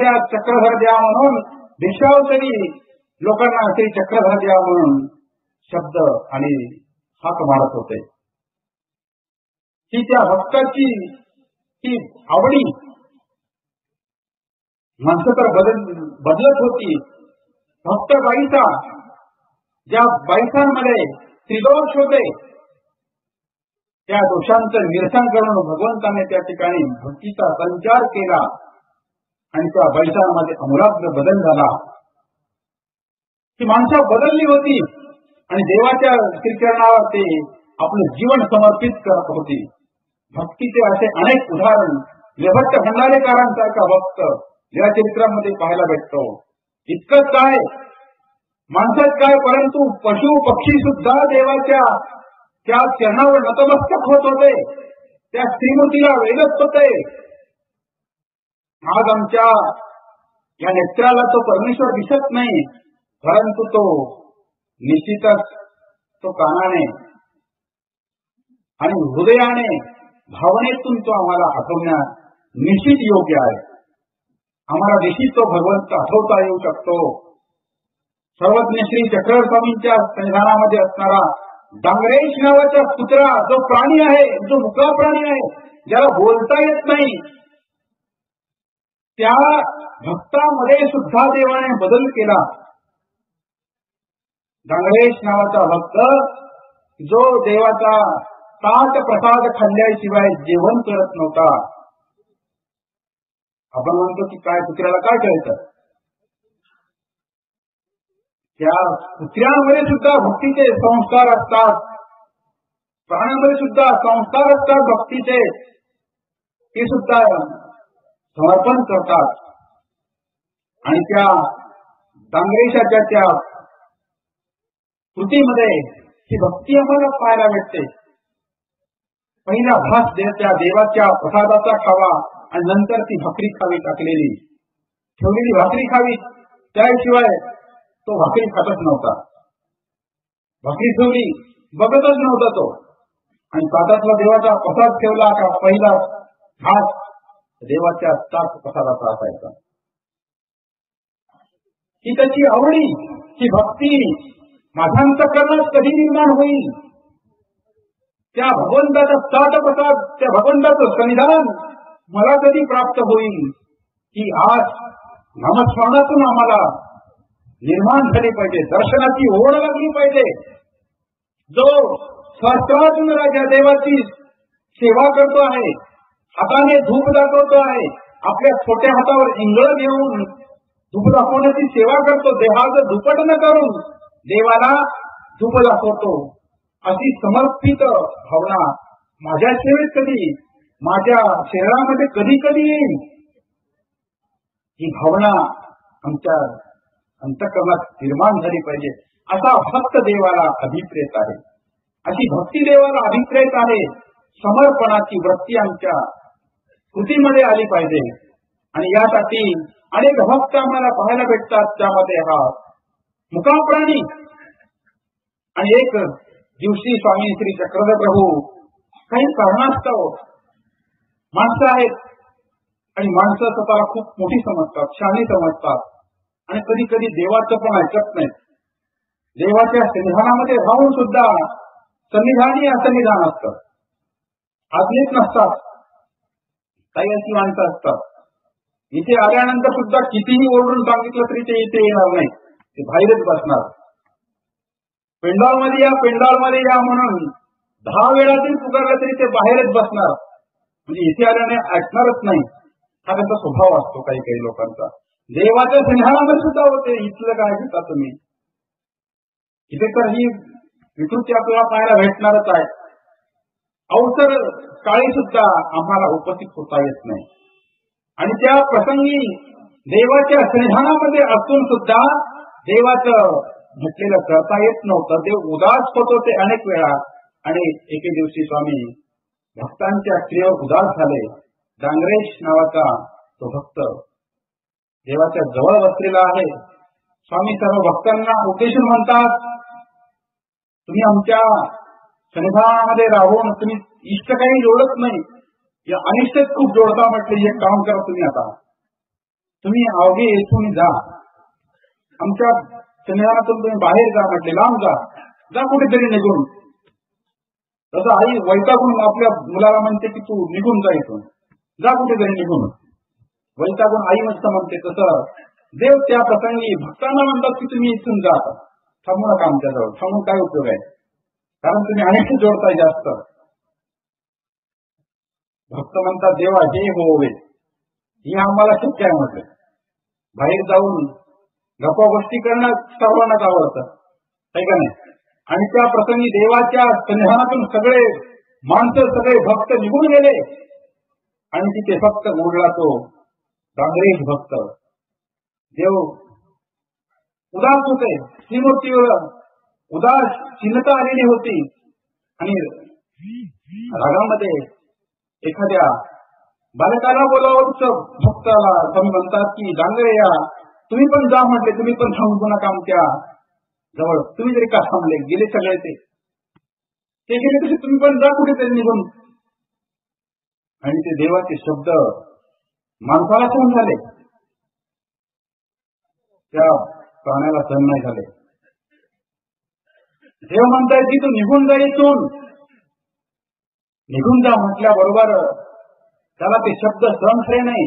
द्या म्हणून भिक्षावतरी लोकांना श्री चक्रधर द्या म्हणून शब्द आणि हाक मारत होते. ही त्या भक्ताची ही आवडी माणसं तर बदलत होती. भक्त बाईचा ज्या बाईसांमध्ये त्रिदोष होते त्या दोषांचं निरसन करून भगवंताने त्या ठिकाणी भक्तीचा संचार केला आणि त्या बाईसांमध्ये अमूलाग्र बदल झाला. ती माणसं बदलली होती आणि देवाच्या श्रीचरणावर ते आपलं जीवन समर्पित करत होती. भक्तीचे असे अनेक उदाहरण लेभट्ट भंडारेकरांसारखा भक्त या चरित्रामध्ये पाहायला भेटतो. इतकंच काय, माणसात काय, परंतु पशु पक्षी सुद्धा देवाच्या त्या चरणावर नतमस्तक होत होते, त्या श्रीमूर्तीला वेगत होते. आज आमच्या या नेत्राला तो परमेश्वर दिसत नाही, परंतु तो निश्चितच तो कानाने आणि हृदयाने भावनेतून तो आम्हाला आठवण्यास निश्चित योग्य आहे. आम्हाला निश्चित तो भगवंत आठवता येऊ शकतो. सर्वज्ञ श्री चक्रधर स्वामींच्या संधानामध्ये असणारा डांगरेश नावाचा कुत्रा जो प्राणी आहे, जो मुका प्राणी आहे, ज्याला बोलता येत नाही, त्या भक्तामध्ये सुद्धा देवाने बदल केला. डांगरेश नावाचा भक्त जो देवाचा ताट प्रसाद खाल्ल्याशिवाय जेवण करत नव्हता. आपण म्हणतो की काय कुत्र्याला काय कळतं, त्या कुत्र्यांमध्ये सुद्धा भक्तीचे संस्कार असतात, प्राण्यांमध्ये सुद्धा संस्कार असतात भक्तीचे, ते सुद्धा समर्पण करतात. आणि त्या डांगरेशाच्या त्या कृतीमध्ये ही भक्ती आम्हाला पाहायला भेटते. पहिला भास त्या देवाच्या प्रसादाचा खावा आणि नंतर ती भाकरी खावी, टाकलेली ठेवलेली भाकरी खावी, त्याशिवाय तो भाकरी खातच नव्हता. भाकरी ठेवली बघतच नव्हता तो, आणि ताटातला देवाचा प्रसाद ठेवला का पहिला घास देवाच्या ताट प्रसादाचा असायचा. ही त्याची आवडी, ही भक्ती माझ्या अंतःकरणात कधी निर्माण होईल, त्या भगवंताचा ताट प्रसाद, त्या भगवंताचं सन्निधान मला कधी प्राप्त होईल, ही आज नामस्मरणातून आम्हाला निर्माण झाली पाहिजे. दर्शनाची ओढ लागली पाहिजे. जो सहस्रातून राजा देवाची सेवा करतो आहे, हाताने धूप दाखवतो आहे, आपल्या छोट्या हातावर इंगळ घेऊन धूप दाखवण्याची सेवा करतो, देहाचं धुपट न करून देवाला धूप दाखवतो, अशी समर्पित भावना माझ्या सेवेत कधी, माझ्या शरीरामध्ये कधी कधी येईल, ही भावना आमच्या अंतःकरणात निर्माण झाली पाहिजे. असा भक्त देवाला अभिप्रेत आहे, अशी भक्ती देवाला अभिप्रेत आहे. समर्पणाची वृत्ती आमच्या कृतीमध्ये आली पाहिजे. आणि यासाठी अनेक भक्त आम्हाला पाहायला भेटतात. त्यामध्ये हा मुका प्राणी आणि एक दिवशी स्वामी श्री चक्रधर प्रभू काही कारणास्तव, माणसं आहेत आणि माणसं स्वतःला खूप मोठी समजतात, शहाणी समजतात, आणि कधी कधी देवाचं पण ऐकत नाहीत. देवाच्या सन्निधानामध्ये राहून सुद्धा सन्निधानी असन्निधान असतं, आज्ञेत नसतात. काही अशी माणसं असतात, इथे आल्यानंतर सुद्धा कितीही ओरडून सांगितलं तरी ते इथे येणार नाही, ते बाहेरच बसणार. पेंडॉल मध्ये या म्हणून 10 वेळा तरी पुकारलं तरी ते बाहेरच बसणार, म्हणजे इथे आल्याने ऐकणारच नाही. हा त्यांचा स्वभाव असतो काही काही लोकांचा. देवाच्या सन्निधानामध्ये सुद्धा होते, इथलं काय घेता तुम्ही, इथे तर ही विकृती आपल्याला पाहायला भेटणारच आहे. अवसर काळी सुद्धा आम्हाला उपस्थित होता येत नाही, आणि त्या प्रसंगी देवाच्या सन्निधानामध्ये असून सुद्धा देवाचं म्हटलेलं करता येत नव्हतं. देव उदास होत होते अनेक वेळा. आणि एके दिवशी स्वामी भक्तांच्या क्रियेवर उदास झाले डांगरेश नावाचा तो भक्त देवाच्या जवळ बसलेला आहे. स्वामी सर्व भक्तांना उद्देशून म्हणतात, तुम्ही आमच्या सन्निधानामध्ये राहून तुम्ही इष्ट काही जोडत नाही, या अनिष्टच खूप जोडता. म्हटले एक काम करा तुम्ही, आता तुम्ही अवघे येथून जा, आमच्या सन्निधानातून तुम्ही बाहेर जा. म्हटले लांब जा कुठेतरी निघून. तसं आई वैतागून आपल्या मुलाला म्हणते की तू निघून जा इथून, जा कुठेतरी निघून. वैतागून आई मस्त म्हणते. तसं देव त्या प्रसंगी भक्तांना म्हणतात की तुम्ही इथून जा, थांबू नका आमच्याजवळ. थांबून काय उपयोग आहे, कारण तुम्ही अनेक जोडताय जास्त. भक्त म्हणतात देवा हे होवे, हे आम्हाला शक्य आहे. म्हटलं बाहेर जाऊन गप्पा गोष्टी करणं सर्वांनाच आवडतं, आहे का नाही. आणि त्या प्रसंगी देवाच्या सन्निधानातून सगळे माणसं सगळे भक्त निघून गेले आणि तिथे फक्त उरला तो डांगरेश भक्त. देव उदास होते, श्रीमूर्तीवर उदासीनता आलेली होती. आणि रागामध्ये एखाद्या बालकाला बोलावं भक्ताला तुम्ही म्हणतात की डांगरे या, तुम्ही पण जा. म्हटले तुम्ही पण थांबू नका आमच्या जवळ, तुम्ही जरी का थांबले, गेले सगळे ते गेले तसे तुम्ही पण जा कुठेतरी निघून. आणि ते देवाचे शब्द माणसाला सहन झाले, त्या प्राण्याला सहन नाही झाले. देव म्हणताय की तू निघून जा इथून, निघून जा म्हटल्याबरोबर त्याला ते शब्द सहन झाले नाही.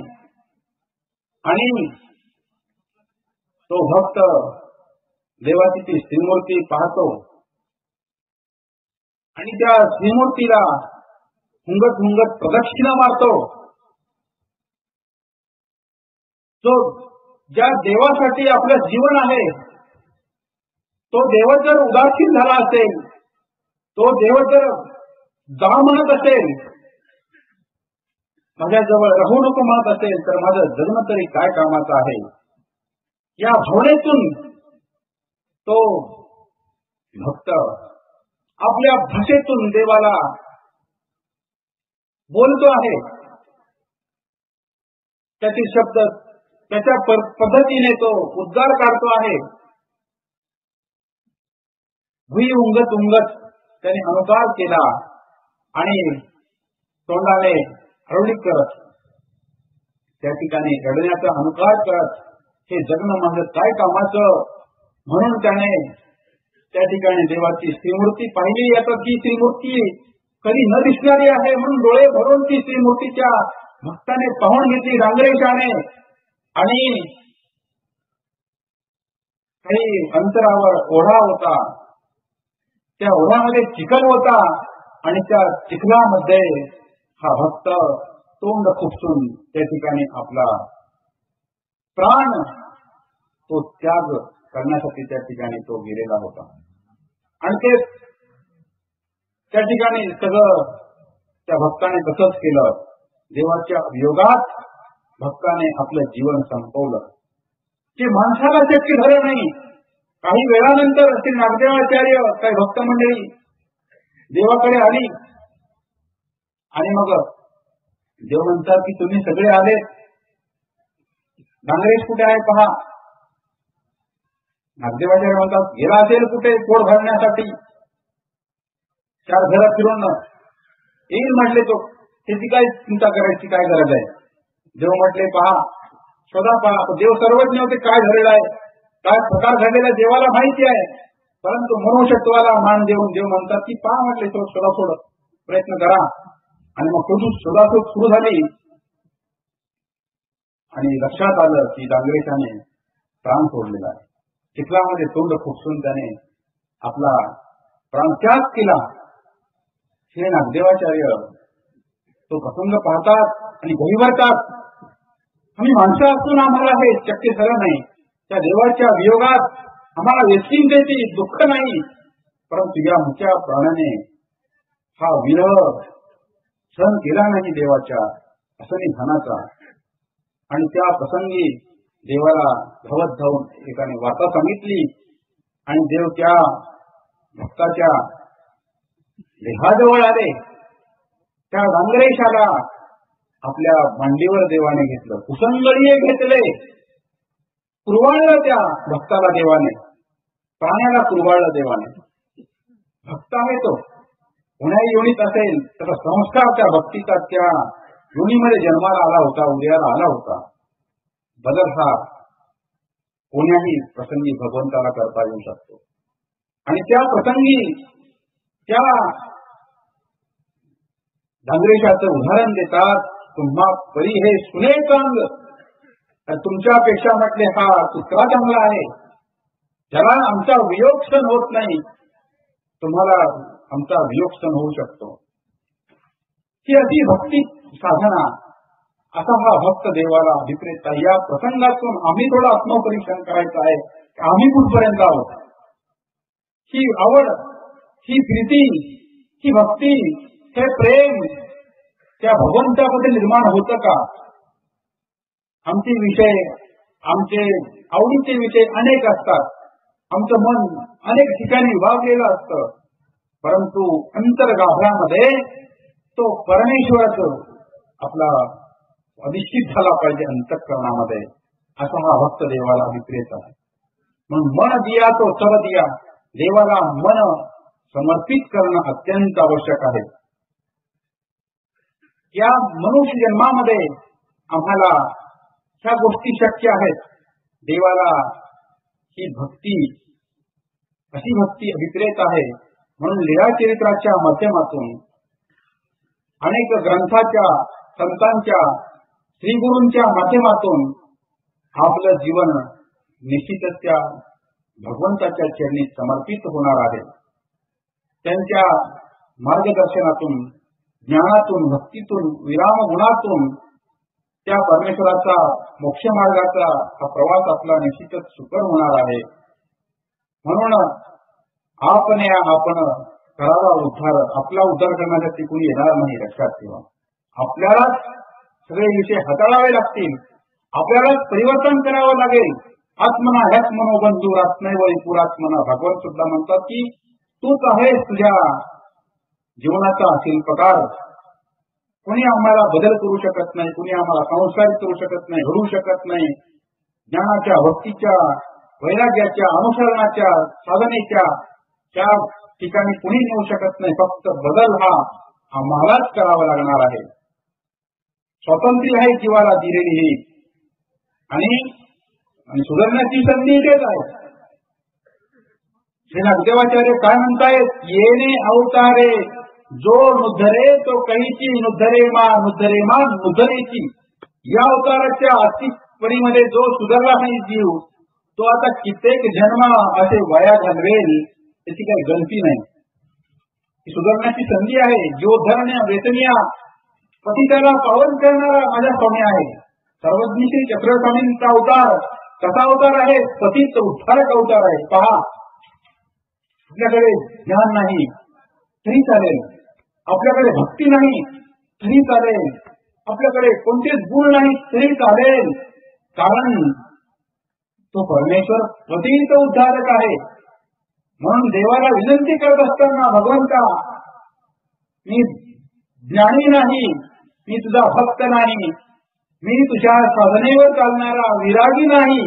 आणि तो भक्त देवाची ती श्रीमूर्ती पाहतो आणि त्या श्रीमूर्तीला हुंगत हुंगत प्रदक्षिणा मारतो. तो ज्या देवासाठी आपलं जीवन आहे, तो देव जर उदासीन झाला असेल, तो देव जर जा म्हणत असेल, माझ्याजवळ राहू नको म्हणत असेल, तर माझं जन्म तरी काय कामाचं आहे. या भावनेतून तो भक्त आपल्या भाषेतून देवाला बोलतो आहे. त्याचे शब्द त्याच्या पद्धतीने तो उद्गार काढतो आहे. भुई उंगत उंगत त्याने अनुकार केला आणि तोंडाने हळूळी करत त्या ठिकाणी रडण्याचा अनुकार करत हे जगणं माझं काय कामाचं म्हणून त्याने त्या ठिकाणी देवाची श्रीमूर्ती पाहिली. आता ती श्रीमूर्ती कधी न दिसणारी आहे म्हणून डोळे भरून ती श्रीमूर्तीच्या भक्ताने पाहून घेतली डांगरेशाने. आणि काही अंतरावर ओढा होता, त्या ओढ्यामध्ये चिखल होता आणि त्या चिखलामध्ये हा भक्त तोंड खुपसून त्या ठिकाणी आपला प्राण तो त्याग करण्यासाठी त्या ठिकाणी तो गेलेला होता. आणि ते त्या ठिकाणी सगळं त्या भक्ताने तसंच केलं. देवाच्या वियोगात भक्ताने आपलं जीवन संपवलं, जे माणसाला शक्य झालं नाही. काही वेळानंतर श्री नागदेवाचार्य काही भक्त मंडळी देवाकडे आली आणि मग देव म्हणतात की तुम्ही सगळे आले, डांगरेश कुठे आहे पहा. नागदेवाचार्य म्हणतात गेला असेल कुठे पोट भरण्यासाठी, 4 घरात फिरून येईल म्हटले. तो त्याची काय चिंता करायची काय गरज आहे. देव म्हटले पहा, शोधा पहा. देव सर्वज्ञ होते, काय झालेला आहे, काय प्रकार झालेला देवाला माहिती आहे. परंतु मनुष्यत्वाला मान देऊन देव म्हणतात की पहा म्हटले तो शोधाशोध प्रयत्न करा. आणि मग शोधाशोध सुरू झाली आणि लक्षात आलं की डांगरेशाने प्राण सोडलेला आहे. चिखलामध्ये तोंड खुपसून त्याने आपला प्राणत्याग केला. श्री नागदेवाचार्य तो प्रसंग पाहतात आणि गहिवरतात. आम्ही माणसं असून आम्हाला हे शक्य झालं नाही. त्या देवाच्या वियोगात आम्हाला व्यक्तींचे दुःख नाही, परंतु या मुख्या प्राण्याने हा विरह सहन केला नाही देवाच्या असन्निधानाचा. आणि त्या प्रसंगी देवाला धावत धावून एकाने वार्ता सांगितली आणि देव त्या भक्ताच्या देहाजवळ आले. त्या डांगरेशाला आपल्या मांडीवर देवाने घेतलं, कुसंगळीये घेतले, कुरवाळलं त्या भक्ताला देवाने, प्राण्याला कुरवाळलं देवाने. भक्त आहे तो, कोण्याही योनीत असेल त्याचा संस्कार त्या भक्तीचा त्या योनीमध्ये जन्माला आला होता, उदयाला आला होता. बदल हा कोण्याही प्रसंगी भगवंताला करता येऊ शकतो. आणि त्या प्रसंगी त्या डांगरेशाचं उदाहरण देतात, तुम्हा परी हे सुने चांग, तुमच्यापेक्षा म्हटले हा कुत्रा चांगला आहे, ज्याला आमचा वियोग सण होत नाही, तुम्हाला आमचा वियोग सण होऊ शकतो. ही अशी भक्ती साधना, असा हा भक्त देवाला अभिप्रेत आहे. या प्रसंगातून आम्ही थोडं आत्मपरीक्षण करायचं आहे, आम्ही कुठपर्यंत आहोत. ही आवड, ही प्रीती, ही भक्ती, हे प्रेम त्या भगवंतामध्ये निर्माण होतं का? आमचे विषय, आमचे आवडीचे विषय अनेक असतात, आमचं मन अनेक ठिकाणी विभागलेलं असतं, परंतु अंतर्गाभ्यामध्ये तो परमेश्वराच आपला अधिष्ठित झाला पाहिजे अंतःकरणामध्ये. असा हा भक्त देवाला अभिप्रेत आहे. म्हणून मन दिया तो सब दिया, देवाला मन समर्पित करणं अत्यंत आवश्यक आहे. या मनुष्य जन्मामध्ये आम्हाला ह्या गोष्टी शक्य आहेत. देवाला ही भक्ती, अशी भक्ती अभिप्रेत आहे. म्हणून लीळाचरित्राच्या माध्यमातून, अनेक ग्रंथाच्या, संतांच्या, श्रीगुरूंच्या माध्यमातून आपलं जीवन निश्चितच त्या भगवंताच्या चरणी समर्पित होणार आहे. त्यांच्या मार्गदर्शनातून, ज्ञानातून, भक्तीतून, विराम गुणातून त्या परमेश्वराचा मोक्ष मार्गाचा हा प्रवास आपला निश्चितच सुकर होणार आहे. म्हणून आपण करावा उद्धार. आपला उद्धार करण्यासाठी कोणी येणार नाही, लक्षात ठेवा. आपल्यालाच सगळे विषय हाताळावे लागतील, आपल्यालाच परिवर्तन करावं लागेल. आत्मना ह्याच मनोबंधू आत्मैव पुरात्मना. भगवान सुद्धा म्हणतात की तूच आहेस तुझ्या जीवनाचा शिल्पकार. कोणी आम्हाला बदल करू शकत नाही, कोणी आम्हाला संस्कारित करू शकत नाही, घडवू शकत नाही. ज्ञानाच्या, भक्तीच्या, वैराग्याच्या, अनुसरणाच्या, साधनेच्या त्या ठिकाणी कोणी नेऊ शकत नाही. फक्त बदल हा आम्हालाच करावा लागणार आहे. स्वातंत्र्य आहे जीवाला दिलेली ही, आणि सुधारण्याची संधी इथेच आहे. श्री नागदेवाचार्य काय म्हणतायत? येणे अवतारे जो नुद्धरे तो कैची नुद्धरे मा नुद्धरेची. या अवताराच्या अस्तित्वपणीमध्ये जो सुधारला नाही जीव, तो आता कित्येक जन्म असे वाया घालवेल, त्याची काही गलती नाही. ही सुधारण्याची संधी आहे. जीवोद्धरण्या वेतनिया, पतिताला पावन करणारा माझा स्वामी आहे. सर्वज्ञ श्री चक्रस्वामींचा अवतार कसा अवतार आहे? पतित उद्धारक अवतार आहे. पहा, आपल्याकडे ज्ञान नाही तरी चालेल, आपल्याकडे भक्ती नाही तरी चालेल, आपल्याकडे कोणतेच गुण नाही तरी चालेल, कारण तो परमेश्वर पतित उद्धारक आहे. म्हणून देवाला विनंती करत असताना, भगवंता मी ज्ञानी नाही, मी तुझा भक्त नाही, मी तुझ्या साधनेवर चालणारा विरागी नाही,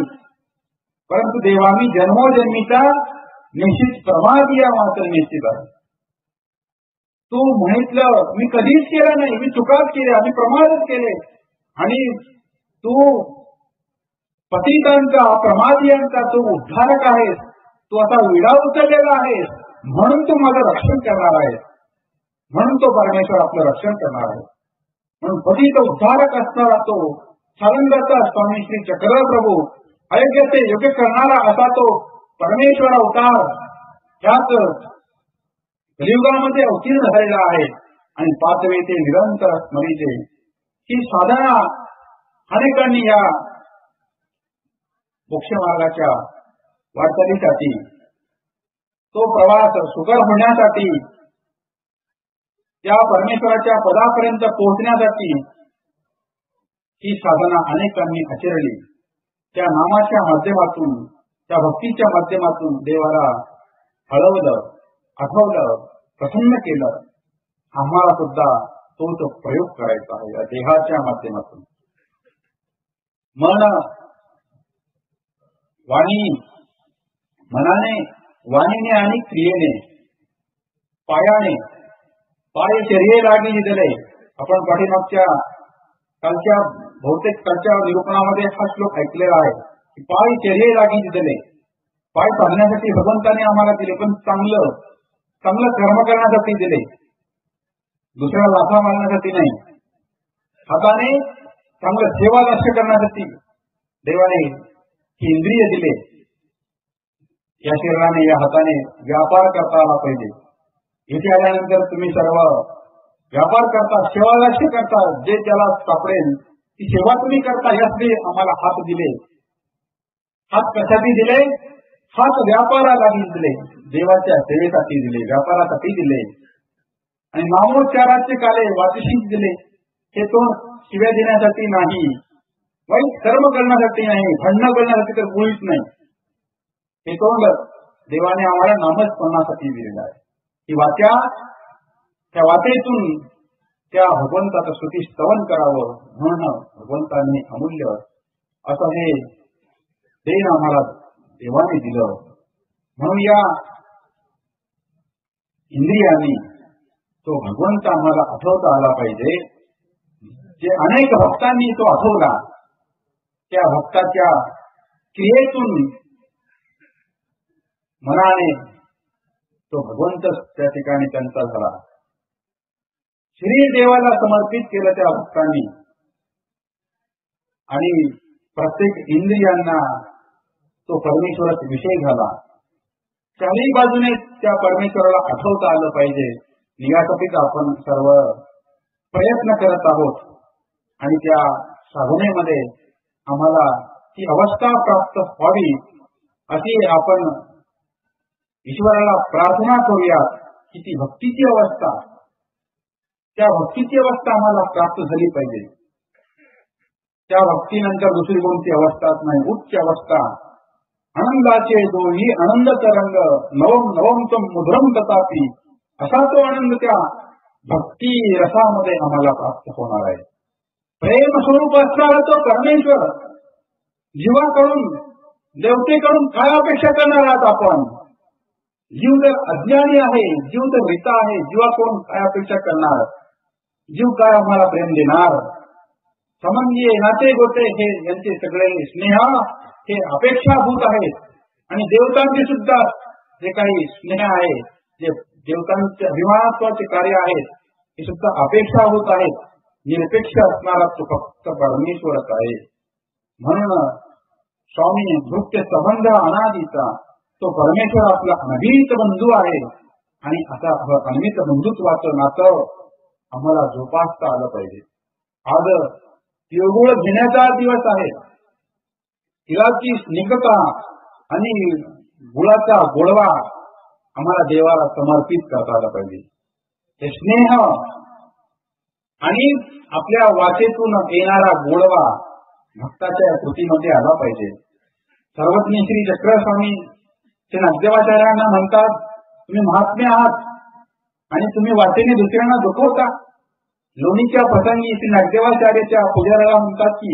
परंतु देवा मी जन्मोजन्मीचा निश्चित प्रमादिया मात्र निश्चित आहे. तू म्हटलं मी कधीच केलं नाही, मी चुकाच केल्या, मी प्रमादच केले, आणि तू पतितांचा, प्रमादियांचा तू उद्धारक आहेस. तू आता विडा उचललेला आहेस, म्हणून तू माझं रक्षण करणार आहेस. म्हणून तो परमेश्वर आपलं रक्षण करणार आहे. म्हणून पतित उद्धारक असणारा तो सारंगाचा स्वामी श्री चक्रप्रभू, अयोग्याचे योग्य करणारा असा तो परमेश्वर अवतार त्यात कलियुगामध्ये अवतीर्ण झालेला आहे. आणि पाचवे ते निरंतर स्मरीचे. ही साधना अनेकांनी या मोक्ष मार्गाच्या वाटचालीसाठी, तो प्रवास सुकर होण्यासाठी, त्या परमेश्वराच्या पदापर्यंत पोहोचण्यासाठी ही साधना अनेकांनी आचरली. त्या नामाच्या माध्यमातून, त्या भक्तीच्या माध्यमातून देवाला हळवलं, आठवलं, प्रसन्न केलं. आम्हाला सुद्धा तोच प्रयोग करायचा आहे या देहाच्या माध्यमातून. मन, वाणी, मनाने, वाणीने आणि क्रियेने, पायाने, पाय शरीरे लागी दिले. आपण पाठीमागच्या कालच्या निरूपणामध्ये हा श्लोक ऐकलेला आहे की पाय शरीरे लागी दिले. पाय चालण्यासाठी भगवंताने आम्हाला दिले, पण चांगलं कर्म करण्यासाठी दिले, दुसऱ्याला लाथा मारण्यासाठी नाही. हाताने चांगलं सेवा लक्ष करण्यासाठी देवाने ही इंद्रिय दिले. या शरीराने, या हाताने व्यापार करता आला पाहिजे. इथे आल्यानंतर तुम्ही सर्व व्यापार करता, सेवा लक्ष करता, जे त्याला सापडेल ती सेवा तुम्ही करता. यासाठी आम्हाला हात दिले. हात कशासाठी दिले? हात व्यापारासाठी दिले, देवाच्या सेवेसाठी दिले, व्यापारासाठी दिले. आणि नामोच्चाराचे काले वाचशीच दिले. हे तोंड शिव्या देण्यासाठी नाही, वाईट कर्म करण्यासाठी नाही, भांडण करण्यासाठी तर मुळीच नाही. हे तोंड देवाने आम्हाला नामस्मरणासाठी दिलेलं आहे. ही वाचा, त्या वाचेतून त्या भगवंताचं स्तुती स्तवन करावं म्हणून भगवंताने अमूल्य असं हे देण आम्हाला देवाने दिलं. म्हणून या इंद्रियांनी तो भगवंत आम्हाला आठवता आला पाहिजे. जे अनेक भक्तांनी तो आठवला, त्या भक्ताच्या क्रियेतून मनाने तो भगवंत त्या ठिकाणी त्यांचा झाला. श्री देवाला समर्पित केलं त्या भक्तांनी. आणि प्रत्येक इंद्रियांना तो परमेश्वराचा विषय झाला. चारही बाजूने त्या परमेश्वराला आठवता आलं पाहिजे. यासाठीच आपण सर्व प्रयत्न करत आहोत. आणि त्या साधनेमध्ये आम्हाला ती अवस्था प्राप्त व्हावी अशी आपण ईश्वराला प्रार्थना करूया की ती भक्तीची अवस्था, त्या भक्तीची अवस्था आम्हाला प्राप्त झाली पाहिजे. त्या भक्तीनंतर दुसरी कोणती अवस्थाच नाही. उच्च अवस्था, आनंदाचे दोही आनंद तरंग, नवम नवम तम मुद्रम तथापि, असा तो आनंद त्या भक्ती रसामध्ये आम्हाला प्राप्त होणार आहे. प्रेम स्वरूप असणारा तो परमेश्वर जीवाकडून, देवतेकडून काय अपेक्षा करणार आहात आपण? जीव जर अज्ञानी आहे, जीव जर रिता आहे, जीवाकडून काय अपेक्षा करणार? जीव काय आम्हाला प्रेम देणार? संबंधी, नाते गोते हे यांचे सगळे स्नेह हे अपेक्षाभूत आहेत. आणि देवतांचे सुद्धा जे काही स्नेह आहे, जे देवतांचे अभिमानात्वाचे कार्य आहेत, हे सुद्धा अपेक्षाभूत आहेत. निरपेक्ष असणारा तो फक्त परमेश्वरच आहे. म्हणून स्वामी भृत्य संबंध अनादीचा तो परमेश्वर आपला अनभित बंधू आहे. आणि असा अनभित बंधुत्वाचं नातं आम्हाला जोपासता आलं पाहिजे. आज तिळगुळ घेण्याचा दिवस आहे. तिळाची स्निग्धता आणि गुळाचा गोडवा आम्हाला देवाला समर्पित करता आला पाहिजे. हे स्नेह आणि आपल्या वाचेतून येणारा गोडवा भक्ताच्या कृतीमध्ये आला पाहिजे. सर्वज्ञ श्री चक्रस्वामी ते नागदेवाचार्यांना म्हणतात, तुम्ही महात्मे आहात आणि तुम्ही वाचेने दुसऱ्यांना दुखवता. लोणीच्या प्रसंगी श्री नागदेवाचार्याच्या पुजाऱ्याला म्हणतात की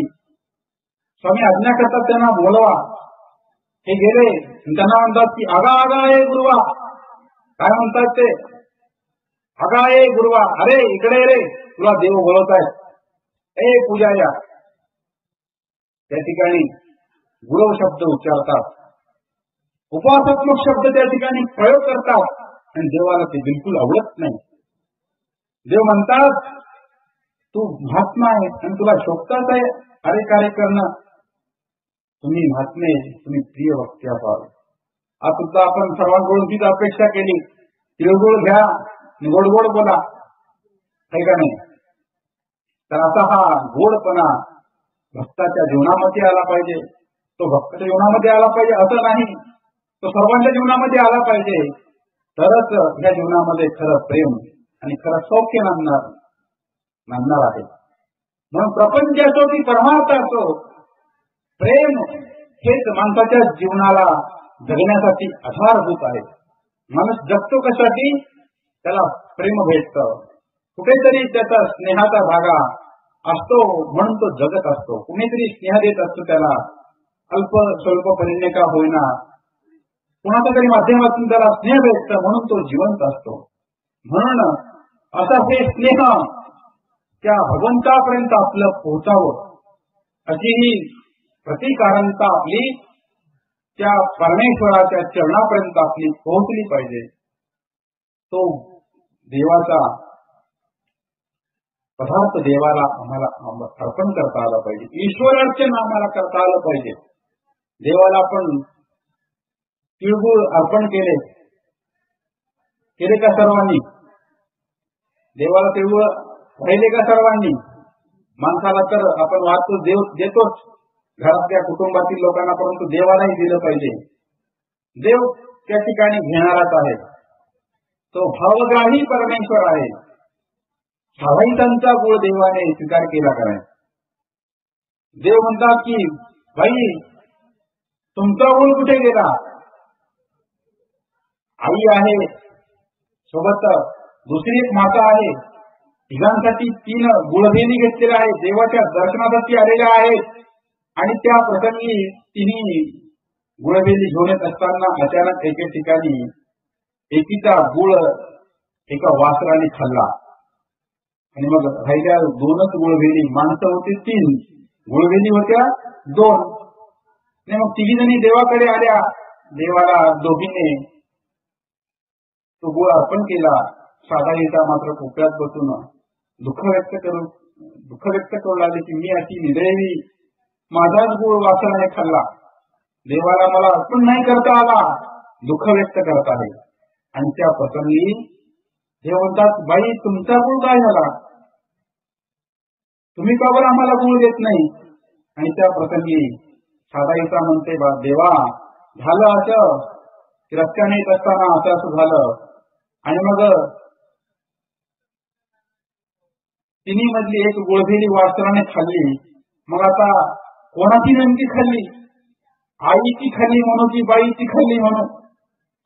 स्वामी आज्ञा करतात, त्यांना बोलवा. हे गेले, त्यांना म्हणतात की आगा आगा आहे गुरुवा. काय म्हणतात ते? आगा आहे गुरुवा, अरे इकडे रे, तुला देव बोलवतायत, ए पूजाया. त्या ठिकाणी गुरव शब्द उच्चारतात, उपासात्मक शब्द त्या ठिकाणी प्रयोग करतात. आणि देवाला ते बिलकुल आवडत नाही. देव म्हणतात तू महात्मा आहे आणि तुला शोभताच आहे अरे कार्य करणं. तुम्ही महात्मे, तुम्ही प्रिय वक्त्या पाल. आज सुद्धा आपण सर्वांकडून तीच अपेक्षा केली, तिळगुळ घ्या, गोड गोड बोला, आहे का नाही? तर आता हा गोडपणा भक्ताच्या जीवनामध्ये आला पाहिजे. तो भक्ताच्या जीवनामध्ये आला पाहिजे असं नाही, तो सर्वांच्या जीवनामध्ये आला पाहिजे. तरच ह्या जीवनामध्ये खरं प्रेम आणि खरं सौख्य नांदणार आहे. म्हणून प्रपंच असो की परमार्थ असो, प्रेम हेच माणसाच्या जीवनाला जगण्यासाठी आधारभूत आहे. माणूस जगतो कशासाठी? त्याला प्रेम भेटतं. कुठेतरी त्याचा स्नेहाचा धागा असतो म्हणून तो जगत असतो. कुणीतरी स्नेह देत असतो त्याला, अल्प स्वल्प परीने का होईना, कुणाच्या तरी माध्यमातून त्याला स्नेह भेटतं म्हणून तो जिवंत असतो. म्हणून असा हे स्नेह त्या भगवंतापर्यंत आपलं पोहोचावं अशी ही प्रतिकारणता आपली त्या परमेश्वराच्या चरणापर्यंत आपली पोहोचली पाहिजे. तो देवाचा पदार्थ देवाला आम्हाला अर्पण करता आलं पाहिजे. ईश्वर अर्चन आम्हाला करता आलं पाहिजे. देवाला आपण तिळगुळ अर्पण केले का सर्वांनी? देवाला तिळगुळ राहिले का सर्वांनी? माणसाला तर आपण वाचतो देव देतोच घरातल्या कुटुंबातील लोकांना, परंतु देवालाही दिलं पाहिजे. देव त्या ठिकाणी घेणाराच आहे. तो भावग्राही परमेश्वर आहे. भावाईतांचा गुळ देवाने स्वीकार केला काय? देव म्हणतात की भाई तुमचा गुळ कुठे गेला? आई आहे, सोबत दुसरी एक माता आहे, तिघांसाठी 3 गुळभेली घेतलेल्या आहेत, देवाच्या दर्शनासाठी आलेल्या आहेत. आणि त्या प्रसंगी तिन्ही गुळभेली घेऊन येत असताना अचानक एके ठिकाणी एकीचा गुळ एका वासराने खाल्ला आणि मग राहिल्या 2च गुळभेली. माणसं होती 3, गुळभेली होत्या 2. आणि मग 3 जणी देवाकडे आल्या. देवाला दोघीने तो गुळ अर्पण केला. साधारीता मात्र कोपऱ्यात बसून दुःख व्यक्त करू लागले की मी अशी निदैवी, माझाच गुळ वासराने खाल्ला, देवाला मला अर्पण नाही करता आला, दुःख व्यक्त करत आहे. आणि त्या प्रसंगी देव म्हणतात बाई तुमचा गुळ काय झाला? तुम्ही का बरं आम्हाला गुळ देत नाही? आणि त्या प्रसंगी साधारीता म्हणते देवा झालं असं की रस्त्याने येत असताना असं झालं. आणि मग तिन्ही मधली एक गुळभेली वासराने खाल्ली. मग आता कोणाची नेमकी खाल्ली? आईची खाल्ली म्हणून की बाईची खाल्ली म्हणून?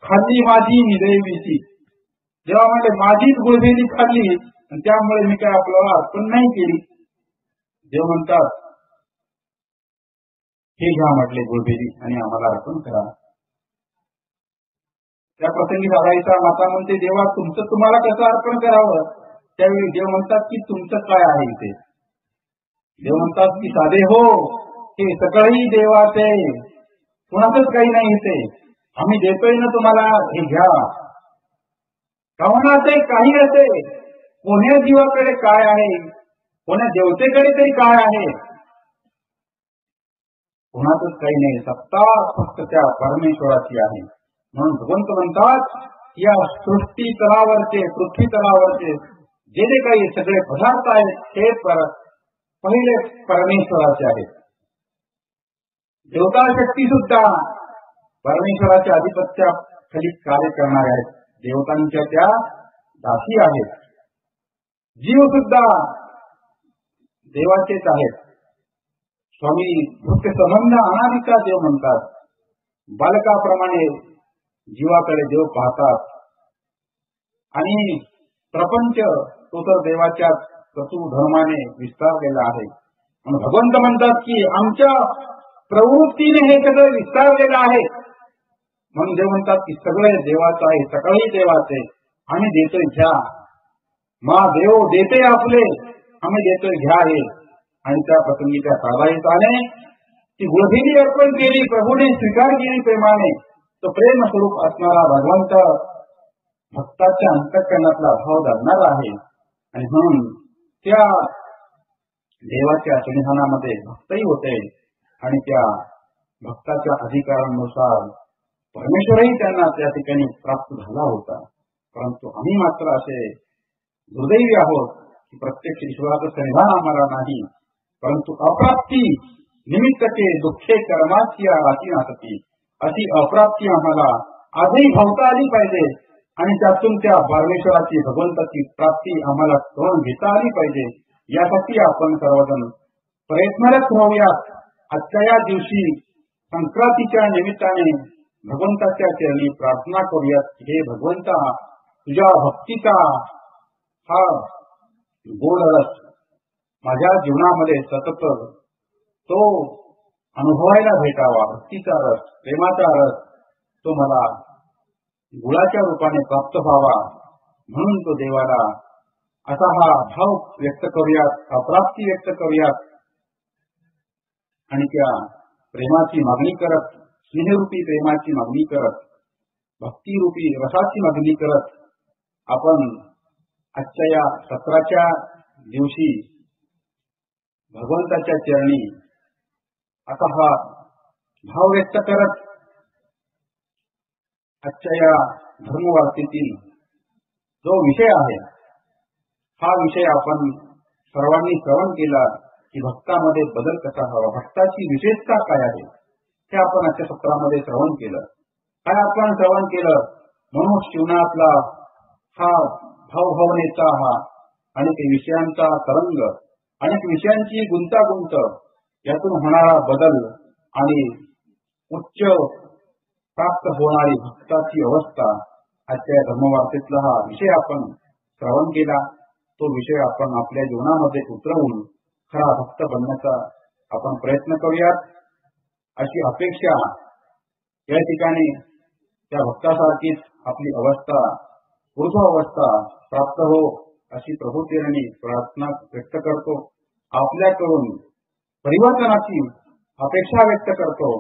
खाल्ली माझी निदैवीची. जेव्हा म्हणजे माझीच गुळभेली खाल्ली आणि त्यामुळे मी काय आपल्याला अर्पण नाही केली. देव म्हणतात हे घ्या म्हटले गुळभेली आणि आम्हाला अर्पण करा. त्या प्रसंगी साधायचा माता म्हणते देवा तुमचं तुम्हाला कसं अर्पण करावं? त्यावेळी देव म्हणतात की तुमचं काय आहे इथे? देव म्हणतात की साधे हो, हे सगळंही देवाचे, कुणाचंच काही नाही इथे. आम्ही देतोय ना तुम्हाला, हे घ्या. कवनाचे काही असे, कोण्या जीवाकडे काय आहे, कोण्या देवतेकडे तरी काय आहे? कुणाचंच काही नाही. सत्ता फक्त त्या परमेश्वराची आहे. म्हणून भगवंत म्हणतात या सृष्टी तलावरचे, पृथ्वी तलावरचे जे जे काही सगळे पदार्थ आहेत ते पहिले परमेश्वराचे आहेत. देवता शक्ती सुद्धा परमेश्वराच्या आधिपत्याखाली कार्य करणारे आहेत. देवतांच्या त्या दासी आहेत. जीव सुद्धा देवाचेच आहेत. स्वामी भक्त संबंध अनादिका देव म्हणतात. बालकाप्रमाणे जीवाकडे देव पाहतात आणि प्रपंच तो तर देवाच्या क्रतू धर्माने विस्तारलेला आहे. म्हणून भगवंत म्हणतात की आमच्या प्रवृत्तीने हे सगळं विस्तारलेलं आहे. म्हणून देव म्हणतात की सगळे देवाचं आहे, सगळंही देवाचे, आम्ही देतोय घ्या. मा देव देते आपले, आम्ही देतोय घ्या हे. आणि त्या प्रसंगी त्या साधायताने ती गुळभेली अर्पण केली, प्रभूने स्वीकार केली प्रेमाने. तो प्रेम स्वरूप असणारा भगवंत भक्ताच्या अंतःकरणातला भाव धरणारा आहे. आणि म्हणून त्या देवाच्या संविधानामध्ये भक्तही होते आणि त्या भक्ताच्या अधिकारानुसार परमेश्वरही त्यांना त्या ठिकाणी प्राप्त झाला होता. परंतु आम्ही मात्र असे दुर्दैवी आहोत की प्रत्यक्ष ईश्वराचं संविधान आम्हाला नाही, परंतु अप्राप्ती निमित्तके दुःखे कर्माची राशी नासती, अशी अप्राप्ती आम्हाला आजही भोगता आली पाहिजे. आणि त्यातून त्या परमेश्वराची भगवंताची प्राप्ती आम्हाला करून घेता आली पाहिजे. यासाठी आपण सर्वजण प्रयत्नरत राहूयात. आजच्या या दिवशी संक्रांतीच्या निमित्ताने भगवंताच्या चरणी प्रार्थना करूयात. हे भगवंता, तुझ्या भक्तीचा हा गोड रस माझ्या जीवनामध्ये सतत तो अनुभवायला भेटावा, भक्तीचा रस, प्रेमाचा रस तो मला गुळाच्या रूपाने प्राप्त व्हावा, म्हणून तो देवाला असा हा भाव व्यक्त करूयात, अप्राप्ती व्यक्त करूयात आणि त्या प्रेमाची मागणी करत, स्नेहरूपी प्रेमाची मागणी करत, भक्तिरूपी रसाची मागणी करत आपण आजच्या या सत्राच्या दिवशी भगवंताच्या चरणी असा हा भाव व्यक्त करत आजच्या या धर्मवार्तेतील जो विषय आहे हा विषय आपण सर्वांनी श्रवण केला की भक्तामध्ये बदल कसा हवा, भक्ताची विशेषता काय आहे हे आपण आजच्या सत्रामध्ये श्रवण केलं. काय आपण श्रवण केलं म्हणून जीवनातला हा भावभावनेचा हा अनेक विषयांचा तरंग, अनेक विषयांची गुंतागुंत, यातून होणारा बदल आणि उच्च प्राप्त होणारी भक्ताची अवस्था आजच्या धर्मवार्तेतला हा विषय आपण श्रवण केला. तो विषय आपण आपल्या जीवनामध्ये उतरवून खरा भक्त बनण्याचा आपण प्रयत्न करूयात अशी अपेक्षा या ठिकाणी त्या भक्तासारखीच आपली अवस्था, ऊर्ध्व अवस्था प्राप्त हो अशी प्रभूचरणी प्रार्थना व्यक्त करतो. आपल्याकडून परिवर्तनाची अपेक्षा व्यक्त करतो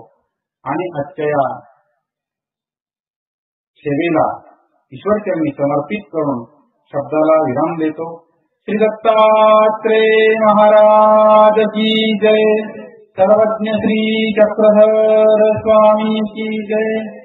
आणि आजच्या या सेवेला ईश्वरचरणी समर्पित करून शब्दाला विराम देतो. श्री दत्तात्रेय महाराज की जय. सर्वज्ञ श्री चक्रधर स्वामी की जय.